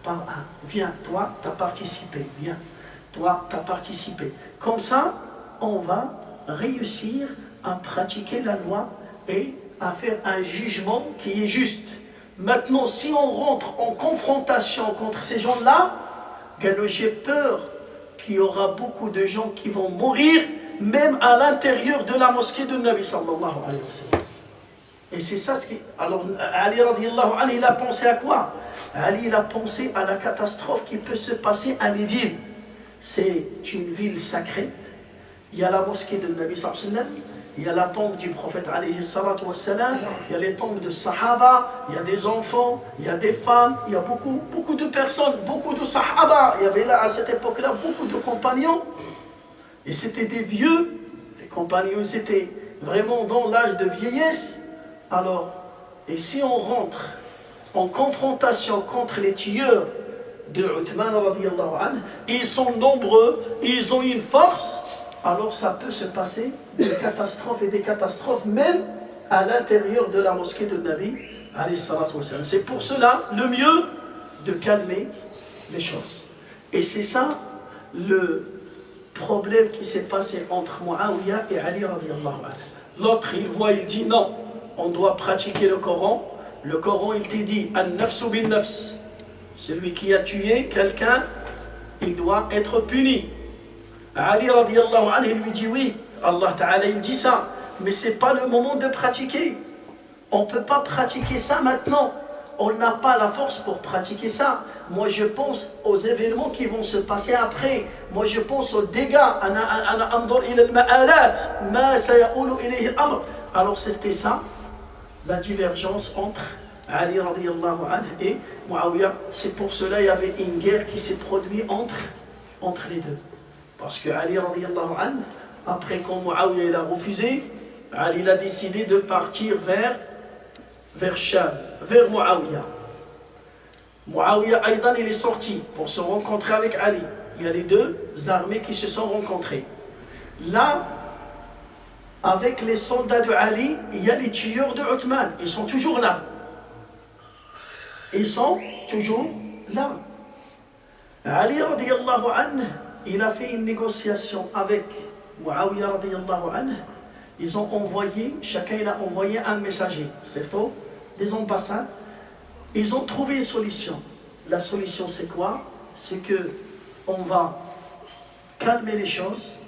par un. Viens, toi, tu as participé, viens, toi, tu as participé. Comme ça, on va réussir à pratiquer la loi et à faire un jugement qui est juste. Maintenant, si on rentre en confrontation contre ces gens-là, j'ai peur qu'il y aura beaucoup de gens qui vont mourir, même à l'intérieur de la mosquée de Nabi sallallahu alayhi wa sallam. Et c'est ça ce qui... Alors, Ali radiyallahu anhu, il a pensé à quoi? Ali, il a pensé à la catastrophe qui peut se passer à Médine. C'est une ville sacrée. Il y a la mosquée de Nabi sallallahu alayhi wa sallam, il y a la tombe du prophète alayhi salatu wa salam, il y a les tombes de Sahaba, il y a des enfants, il y a des femmes, il y a beaucoup de personnes, beaucoup de Sahaba. Il y avait là, à cette époque-là, beaucoup de compagnons. Et c'était des vieux. Les compagnons, c'était vraiment dans l'âge de vieillesse. Alors, et si on rentre en confrontation contre les tueurs de Uthman radiyallahu anhu, ils sont nombreux, ils ont une force, alors ça peut se passer des catastrophes et des catastrophes, même à l'intérieur de la mosquée de Nabi alayhi salatu wassalam. C'est pour cela le mieux de calmer les choses. Et c'est ça le problème qui s'est passé entre Muawiyah et Ali radiyallahu anhu. L'autre, il voit, il dit non, on doit pratiquer le Coran. Le Coran, il te dit an-nafsu bin-nafs. Celui qui a tué quelqu'un, il doit être puni. Ali radiyallahu anhu, il lui dit oui, Allah ta'ala, il dit ça, mais ce n'est pas le moment de pratiquer. On ne peut pas pratiquer ça maintenant. On n'a pas la force pour pratiquer ça. Moi, je pense aux événements qui vont se passer après. Moi, je pense aux dégâts. Alors, c'était ça, la divergence entre Ali radiyallahu anhu et Muawiyah. C'est pour cela qu'il y avait une guerre qui s'est produite entre les deux. Parce que Ali radiyallahu anhu, après quand Muawiyah il a refusé, Ali il a décidé de partir vers Sham, vers Muawiyah. Muawiyah Aïdan il est sorti pour se rencontrer avec Ali. Il y a les deux armées qui se sont rencontrées. Là, avec les soldats de Ali, il y a les tueurs de Uthman. Ils sont toujours là. Ils sont toujours là. Ali radiyallahu anhu, il a fait une négociation avec Muawiyah radiyallahu anhu. Ils ont envoyé, chacun il a envoyé un messager, c'est tout, des ambassades. Ils ont trouvé une solution. La solution c'est quoi? C'est que on va calmer les choses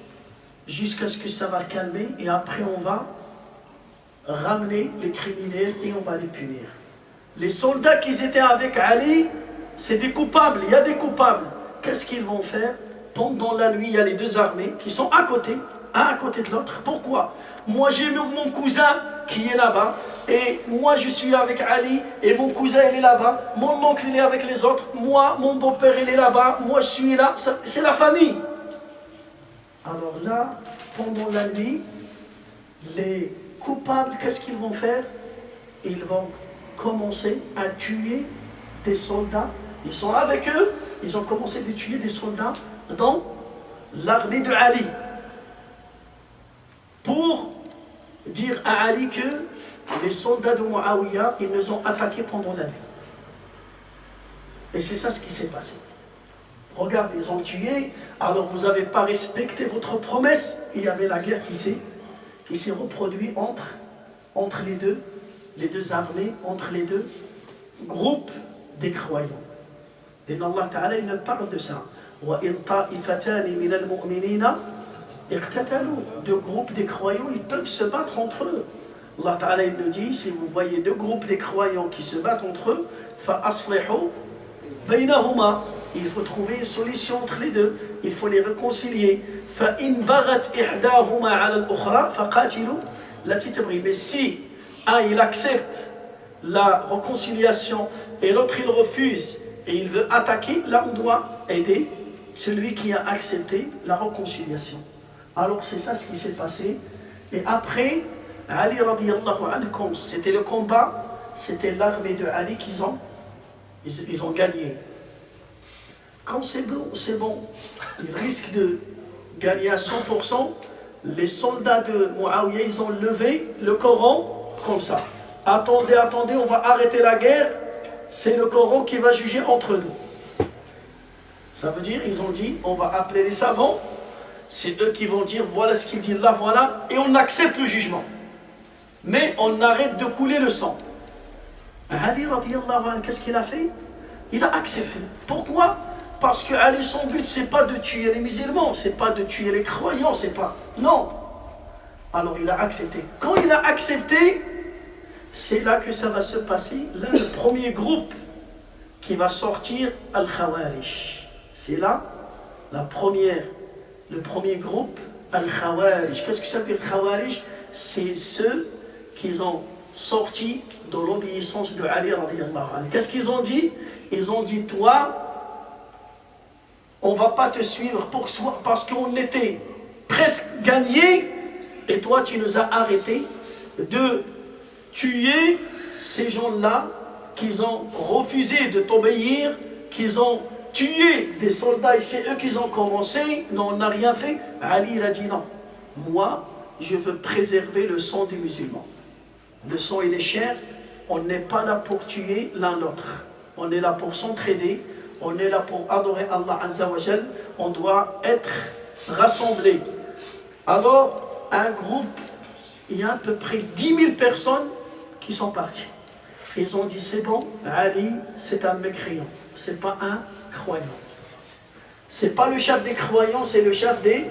jusqu'à ce que ça va calmer et après on va ramener les criminels et on va les punir. Les soldats qui étaient avec Ali, c'est des coupables, il y a des coupables. Qu'est-ce qu'ils vont faire? Pendant la nuit, il y a les deux armées qui sont à côté, un à côté de l'autre. Pourquoi? Moi j'ai mon cousin qui est là-bas, et moi je suis avec Ali, et mon cousin il est là-bas, mon oncle il est avec les autres, moi, mon beau-père il est là-bas, moi je suis là, c'est la famille. Alors là, pendant la nuit, les coupables, qu'est-ce qu'ils vont faire? Ils vont commencer à tuer des soldats. Ils sont avec eux, ils ont commencé à tuer des soldats dans l'armée de Ali. Pour dire à Ali que les soldats de Muawiyah, ils nous ont attaqués pendant la nuit. Et c'est ça ce qui s'est passé. Regarde, ils ont tué, alors vous n'avez pas respecté votre promesse. Il y avait la guerre qui s'est reproduite entre les deux armées, entre les deux groupes des croyants. Et Allah Ta'ala, il ne parle de ça. Deux groupes des croyants, ils peuvent se battre entre eux. Allah Ta'ala il nous dit, si vous voyez deux groupes des croyants qui se battent entre eux, il faut trouver une solution entre les deux, il faut les réconcilier. Mais si un il accepte la réconciliation et l'autre il refuse et il veut attaquer, là on doit aider celui qui a accepté la réconciliation. Alors c'est ça ce qui s'est passé. Et après, Ali radiyallahu anhu, c'était le combat, c'était l'armée de Ali qu'ils ont gagné. Quand c'est bon, ils risquent de gagner à 100%. Les soldats de Muawiyah, ils ont levé le Coran comme ça. Attendez, on va arrêter la guerre, c'est le Coran qui va juger entre nous. Ça veut dire, ils ont dit, on va appeler les savants, c'est eux qui vont dire, voilà ce qu'il dit là, voilà, et on accepte le jugement. Mais on arrête de couler le sang. Ali radiyallahu anhu, qu'est-ce qu'il a fait? Il a accepté. Pourquoi? Parce que Ali, son but, c'est pas de tuer les musulmans, c'est pas de tuer les croyants, c'est pas... Non. Alors il a accepté. Quand il a accepté, c'est là que ça va se passer. Là, le premier groupe qui va sortir, Al-Khawarij. C'est là, le premier groupe, Al-Khawarij. Qu'est-ce que ça veut dire, Khawarij? C'est ceux qui ont sorti de l'obéissance de Ali radiyallahu anhu. Qu'est-ce qu'ils ont dit? Ils ont dit, toi, on ne va pas te suivre parce qu'on était presque gagnés et toi tu nous as arrêtés de tuer ces gens-là qui ont refusé de t'obéir, qui ont tuer des soldats et c'est eux qui ont commencé, non, on n'a rien fait. Ali il a dit non, moi je veux préserver le sang des musulmans. Le sang il est cher, on n'est pas là pour tuer l'un l'autre. On est là pour s'entraider, on est là pour adorer Allah Azza wa Jal, on doit être rassemblés. Alors, un groupe, il y a à peu près 10 000 personnes qui sont parties. Ils ont dit c'est bon, Ali c'est un mécréant, c'est pas un croyant. C'est pas le chef des croyants, c'est le chef des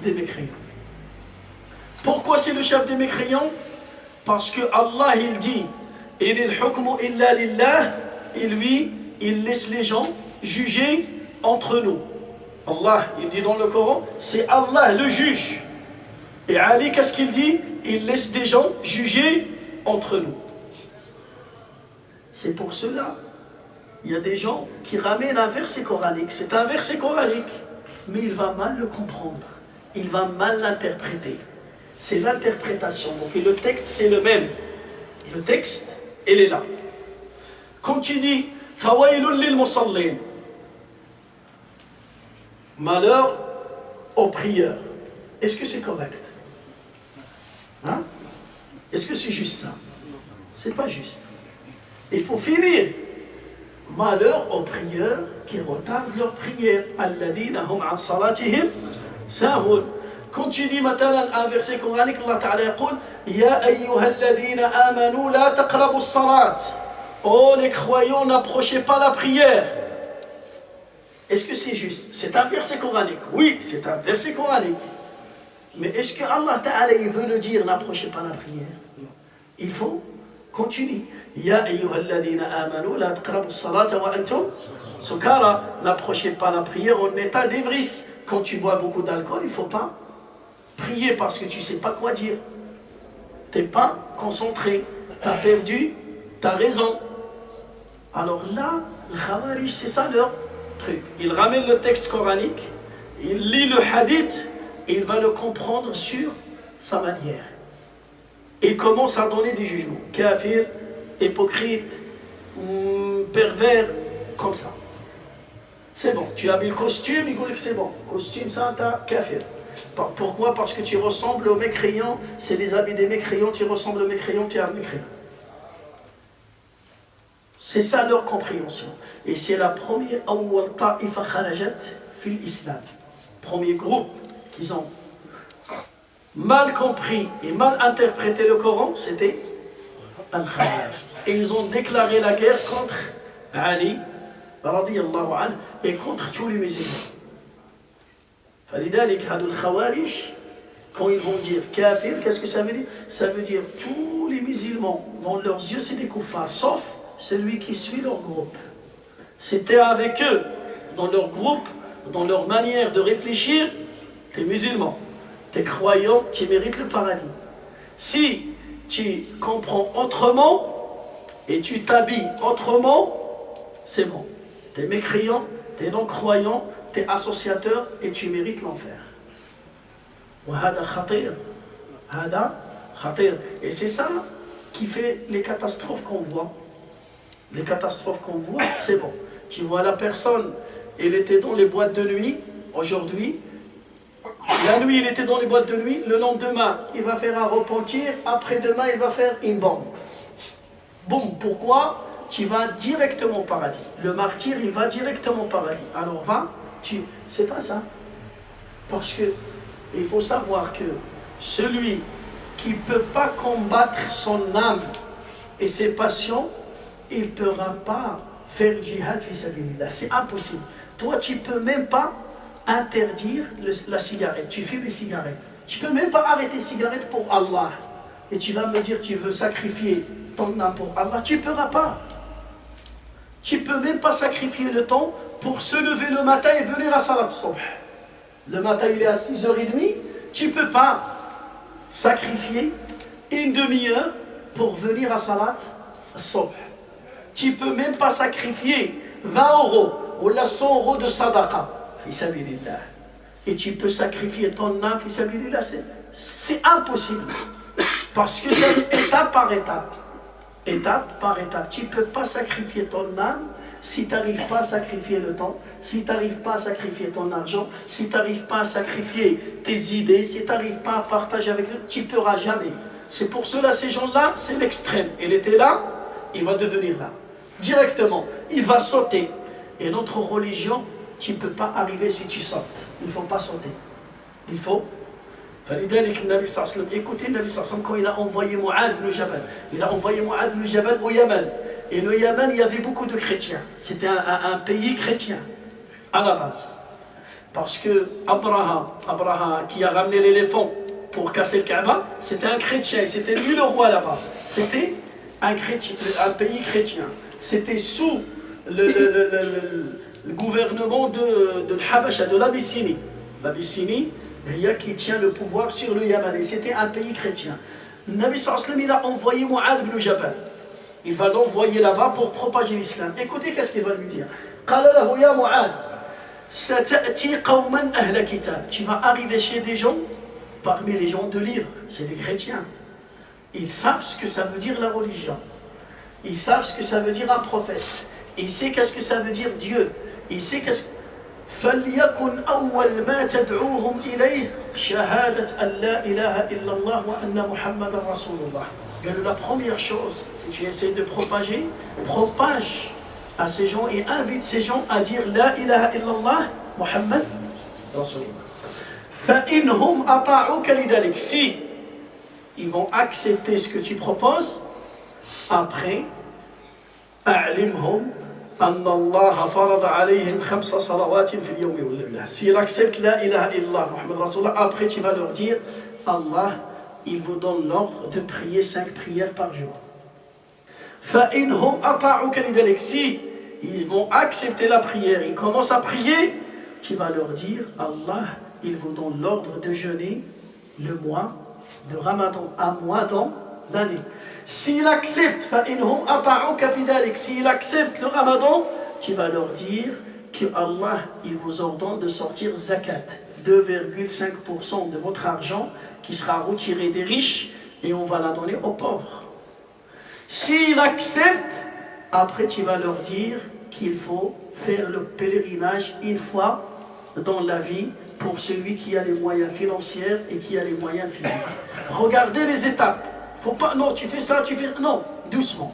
mécréants. Pourquoi c'est le chef des mécréants? Parce que Allah il dit inil hukmu illa lillah, et lui il laisse les gens juger entre nous. Allah il dit dans le Coran, c'est Allah le juge. Et Ali qu'est-ce qu'il dit? Il laisse des gens juger entre nous. C'est pour cela, il y a des gens qui ramènent un verset coranique. C'est un verset coranique, mais il va mal le comprendre. Il va mal l'interpréter. C'est l'interprétation. Donc, et le texte, c'est le même. Le texte, il est là. Comme tu dis, Fawailun lil musallin. Malheur aux prieurs. Est-ce que c'est correct? Hein? Est-ce que c'est juste ça? C'est pas juste. Il faut finir. Malheur aux prieurs qui retardent leur prière. Alladina hum an salatihim sahun. Quand tu dis maintenant un verset coranique, Allah Ta'ala yaqul Ya ayyuhalladina amanu la taqrabu salat. Oh les croyants, n'approchez pas la prière. Est-ce que c'est juste? C'est un verset coranique. Oui, c'est un verset coranique. Mais est-ce que Allah Ta'ala il veut le dire, n'approchez pas la prière? Il faut continuer. Ya ayyuhalladina amanu la taqrabu salata wa antum sukara. N'approchez pas la prière en état d'ivresse. Quand tu bois beaucoup d'alcool, il ne faut pas prier parce que tu ne sais pas quoi dire. Tu n'es pas concentré. Tu as perdu ta raison. Alors là, le Khawarij, c'est ça leur truc. Il ramène le texte coranique, il lit le hadith et il va le comprendre sur sa manière. Et il commence à donner des jugements. Kafir, hypocrite, pervers, comme ça. C'est bon, tu as mis le costume, il dit que c'est bon. Costume, ça, t'as kafir. Pourquoi? Parce que tu ressembles aux mécréants, c'est les habits des mécréants, tu ressembles aux mécréants, tu es un mécréant. C'est ça leur compréhension. Et c'est la première awwal ta'ifa kharajat fil islam. Premier groupe qu'ils ont mal compris et mal interprété le Coran, c'était Al-Khawarij. Et ils ont déclaré la guerre contre Ali, radiyallahu anhu, et contre tous les musulmans. فلذلك هذو الخوارج, quand ils vont dire kafir, qu'est-ce que ça veut dire? Ça veut dire tous les musulmans, dans leurs yeux c'est des koufars, sauf celui qui suit leur groupe. C'était avec eux, dans leur groupe, dans leur manière de réfléchir, t'es musulman, t'es croyant, tu mérites le paradis. Si tu comprends autrement et tu t'habilles autrement, c'est bon. T'es mécréant, t'es non-croyant, t'es associateur et tu mérites l'enfer. Et c'est ça qui fait les catastrophes qu'on voit. Les catastrophes qu'on voit, c'est bon. Tu vois la personne, elle était dans les boîtes de nuit, aujourd'hui. La nuit, il était dans les boîtes de nuit. Le lendemain, il va faire un repentir. Après-demain, il va faire une bombe. Boum, pourquoi? Tu vas directement au paradis. Le martyr, il va directement au paradis. Alors va, c'est pas ça. Parce que il faut savoir que celui qui ne peut pas combattre son âme et ses passions, il ne pourra pas faire djihad fi sabilillah. C'est impossible. Toi, tu ne peux même pas interdire la cigarette. Tu fumes les cigarettes. Tu ne peux même pas arrêter les cigarettes pour Allah. Et tu vas me dire tu veux sacrifier ton âme pour Allah. Tu ne pourras pas. Tu ne peux même pas sacrifier le temps pour se lever le matin et venir à Salat Subh. Le matin il est à 6h30. Tu ne peux pas sacrifier une demi-heure pour venir à Salat Subh. Tu ne peux même pas sacrifier 20 € ou 100 € de sadaqa. Fi sabilillah. Et tu peux sacrifier ton âme, fi sabilillah, c'est impossible. Parce que c'est étape par étape. Étape par étape. Tu ne peux pas sacrifier ton âme si tu n'arrives pas à sacrifier le temps, si tu n'arrives pas à sacrifier ton argent, si tu n'arrives pas à sacrifier tes idées, si tu n'arrives pas à partager avec eux, tu ne pourras jamais. C'est pour cela, ces gens-là, c'est l'extrême. Il était là, il va devenir là. Directement, il va sauter. Et notre religion, tu ne peux pas arriver si tu sautes. Il ne faut pas sauter. Il faut. Écoutez le Nabi sallam quand il a envoyé Mu'adh ibn Jabal. Il a envoyé Mu'adh ibn Jabal au Yémen. Et le Yémen, il y avait beaucoup de chrétiens. C'était un pays chrétien, à la base. Parce que Abraha, qui a ramené l'éléphant pour casser le Kaaba, c'était un chrétien. Et c'était lui le roi là-bas. C'était un pays chrétien. C'était sous le gouvernement de l'Habasha, de l'Abyssinie. L'Abyssinie, qui tient le pouvoir sur le Yémen. Et c'était un pays chrétien. Le Nabi sallallahu alayhi wa sallam, il a envoyé Mu'adh ibn Jabal. Il va l'envoyer là-bas pour propager l'islam. Écoutez qu'est-ce qu'il va lui dire. Tu vas arriver chez des gens, parmi les gens de livre, c'est des chrétiens. Ils savent ce que ça veut dire la religion. Ils savent ce que ça veut dire un prophète. Ils savent qu'est-ce que ça veut dire Dieu. Ils savent qu'est-ce que... فليكن أول ما تدعوهم إليه شهادة أن لا إله إلا الله وأن محمد رسول الله. La première chose que tu essaies de propager, propage à ces gens et invite ces gens à dire La ilaha illallah Muhammad Rasulullah. فإنهم أطاعوك لذلك. Si ils vont accepter ce que tu proposes, après, أعلمهم أن الله فرض عليهم 5 صلوات في اليوم والليلة. S'ils acceptent La ilaha illallah Muhammad Rasulullah, après tu vas leur dire Allah, il vous donne l'ordre de prier 5 prières par jour. فإنهم أطاعوك لذلك. Si ils vont accepter la prière, ils commencent à prier, tu vas leur dire Allah, il vous donne l'ordre de jeûner le mois de Ramadan, un mois dans l'année. S'il accepte, s'il accepte le Ramadan, tu vas leur dire que Allah, il vous ordonne de sortir zakat, 2,5% de votre argent qui sera retiré des riches et on va la donner aux pauvres. S'il accepte, après tu vas leur dire qu'il faut faire le pèlerinage une fois dans la vie pour celui qui a les moyens financiers et qui a les moyens physiques. Regardez les étapes. Faut pas, non, tu fais ça, non, doucement.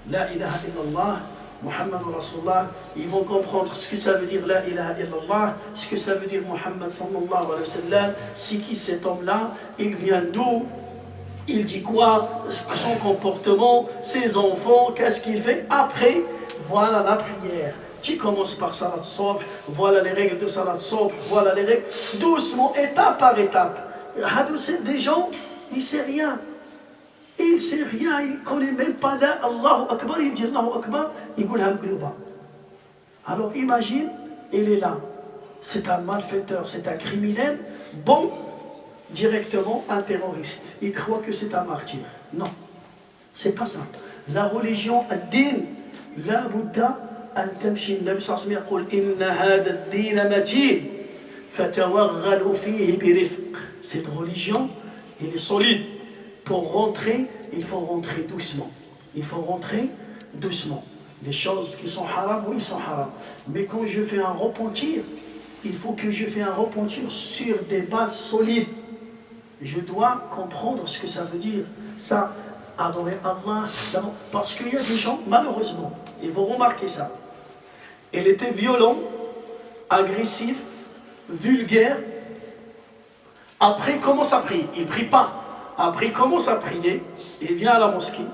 La ilaha illallah, Muhammad Rasulullah, ils vont comprendre ce que ça veut dire La ilaha illallah, ce que ça veut dire Muhammad sallallahu alayhi wa sallam, c'est qui cet homme-là, il vient d'où, il dit quoi, son comportement, ses enfants, qu'est-ce qu'il fait. Après, voilà la prière. Tu commences par Salat Sobh, voilà les règles de Salat Sobh, voilà les règles, doucement, étape par étape. Hadou, c'est des gens, il ne sait rien. Il ne sait rien, il ne connaît même pas là, Allahu Akbar, il dit Allahu Akbar, il dit Hamdulillah. Alors imagine, il est là. C'est un malfaiteur, c'est un criminel, bon, directement un terroriste. Il croit que c'est un martyr. Non, c'est pas ça. La religion, ad-din, la Bouddha, أن تمشي النبي صلى الله عليه وسلم يقول إن هذا الدين متين فتوغلوا فيه برفق. Cette religion, elle est solide. Pour rentrer, il faut rentrer doucement. Il faut rentrer doucement. Les choses qui sont haram, oui, sont haram. Mais quand je fais un repentir, il faut que je fais un repentir sur des bases solides. Je dois comprendre ce que ça veut dire. Ça, adorer Allah, parce qu'il y a des gens, malheureusement, ils vont remarquer ça. Il était violent, agressif, vulgaire. Après, il commence à prier. Il ne prie pas. Après, il commence à prier. Il vient à la mosquée.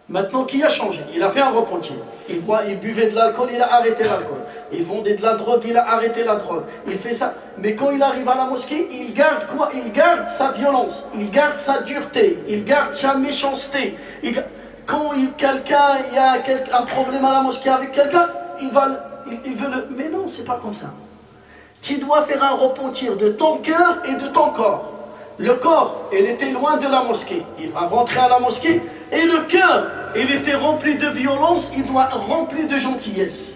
Maintenant, qui a changé? Il a fait un repentir. Il buvait de l'alcool, il a arrêté l'alcool. Il vendait de la drogue, il a arrêté la drogue. Il fait ça. Mais quand il arrive à la mosquée, il garde quoi? Il garde sa violence. Il garde sa dureté. Il garde sa méchanceté. Quand quelqu'un, il y a un problème à la mosquée avec quelqu'un, il veut le... Mais non, c'est pas comme ça. Tu dois faire un repentir de ton cœur et de ton corps. Le corps, il était loin de la mosquée. Il va rentrer à la mosquée. Et le cœur, il était rempli de violence, il doit être rempli de gentillesse.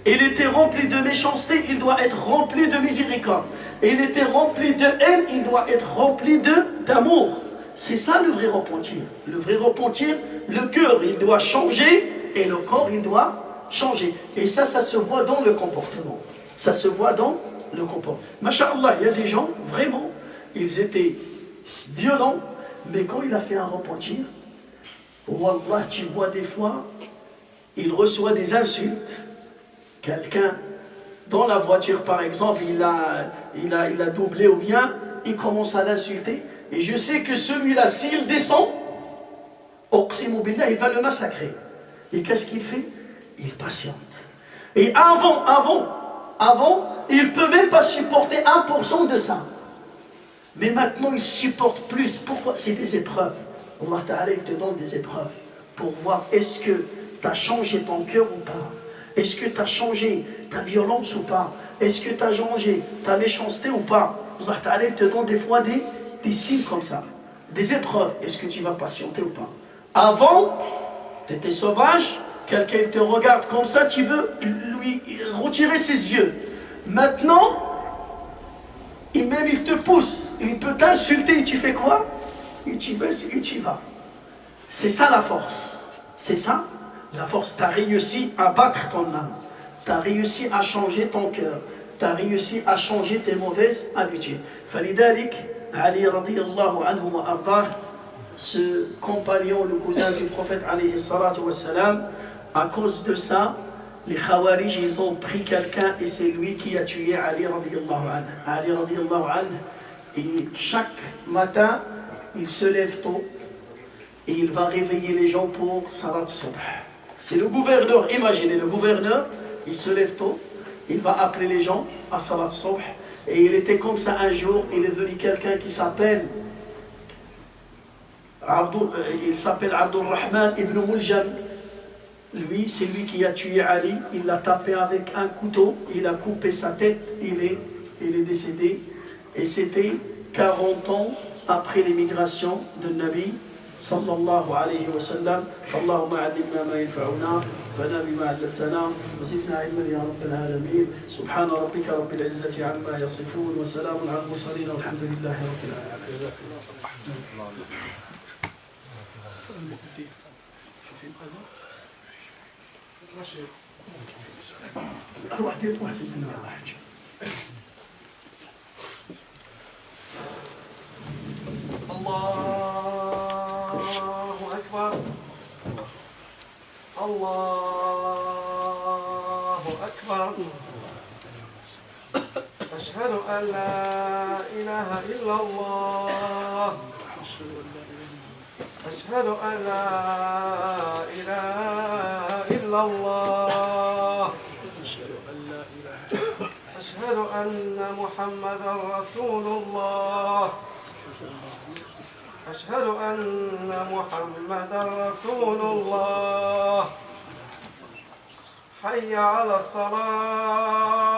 Il était rempli de méchanceté, il doit être rempli de miséricorde. Il était rempli de haine, il doit être rempli d'amour. C'est ça le vrai repentir. Le vrai repentir, le cœur, il doit changer et le corps, il doit changer. Et ça se voit dans le comportement. Ça se voit dans le comportement. Masha'Allah, il y a des gens, vraiment, ils étaient violents, mais quand il a fait un repentir, Wallah, tu vois des fois, il reçoit des insultes. Quelqu'un, dans la voiture par exemple, il a doublé ou bien, il commence à l'insulter. Et je sais que celui-là, s'il descend, Oqsimu billah, il va le massacrer. Et qu'est-ce qu'il fait? Il patiente. Et avant, il ne peut même pas supporter 1% de ça. Mais maintenant, il supporte plus. Pourquoi? C'est des épreuves. Allah Ta'ala, il te donne des épreuves pour voir est-ce que tu as changé ton cœur ou pas. Est-ce que tu as changé ta violence ou pas? Est-ce que tu as changé ta méchanceté ou pas? Allah Ta'ala, il te donne des fois des signes comme ça. Des épreuves. Est-ce que tu vas patienter ou pas? Avant, tu étais sauvage. Quelqu'un te regarde comme ça, tu veux lui retirer ses yeux. Maintenant, il te pousse, il peut t'insulter et tu fais quoi? Et tu baisses et tu vas. C'est ça la force. C'est ça la force. Tu as réussi à battre ton âme. Tu as réussi à changer ton cœur. Tu as réussi à changer tes mauvaises habitudes. Falidalik, Ali radiyallahu anhu wa ardah, ce compagnon, le cousin du prophète alayhi salatu wassalam, à cause de ça, les Khawarij, ils ont pris quelqu'un et c'est lui qui a tué Ali radiyallahu anhu. Ali radiyallahu anhu. Et chaque matin, il se lève tôt et il va réveiller les gens pour Salat Subh. C'est le gouverneur, imaginez, le gouverneur, il se lève tôt, il va appeler les gens à Salat Subh. Et il était comme ça un jour, il est venu quelqu'un qui s'appelle Abdurrahman ibn Muljam. Lui, c'est lui qui a tué Ali, il l'a tapé avec un couteau, il a coupé sa tête, il est décédé. Et c'était 40 ans après l'émigration de Nabi sallallahu alayhi wa sallam. Allahumma allimna ma yanfa'una, fana bima 'allamtana, wa zidna ilman ya rabbal alamin. Subhana rabbika rabbil izzati 'amma yasifun, wa salamun 'alal mursalin, walhamdulillahi rabbil alamin. الله أكبر الله أكبر أشهد أن لا إله إلا الله أشهد أن لا إله إلا الله أشهد أن محمدا رسول الله أشهد أن محمدا رسول الله حي على الصلاة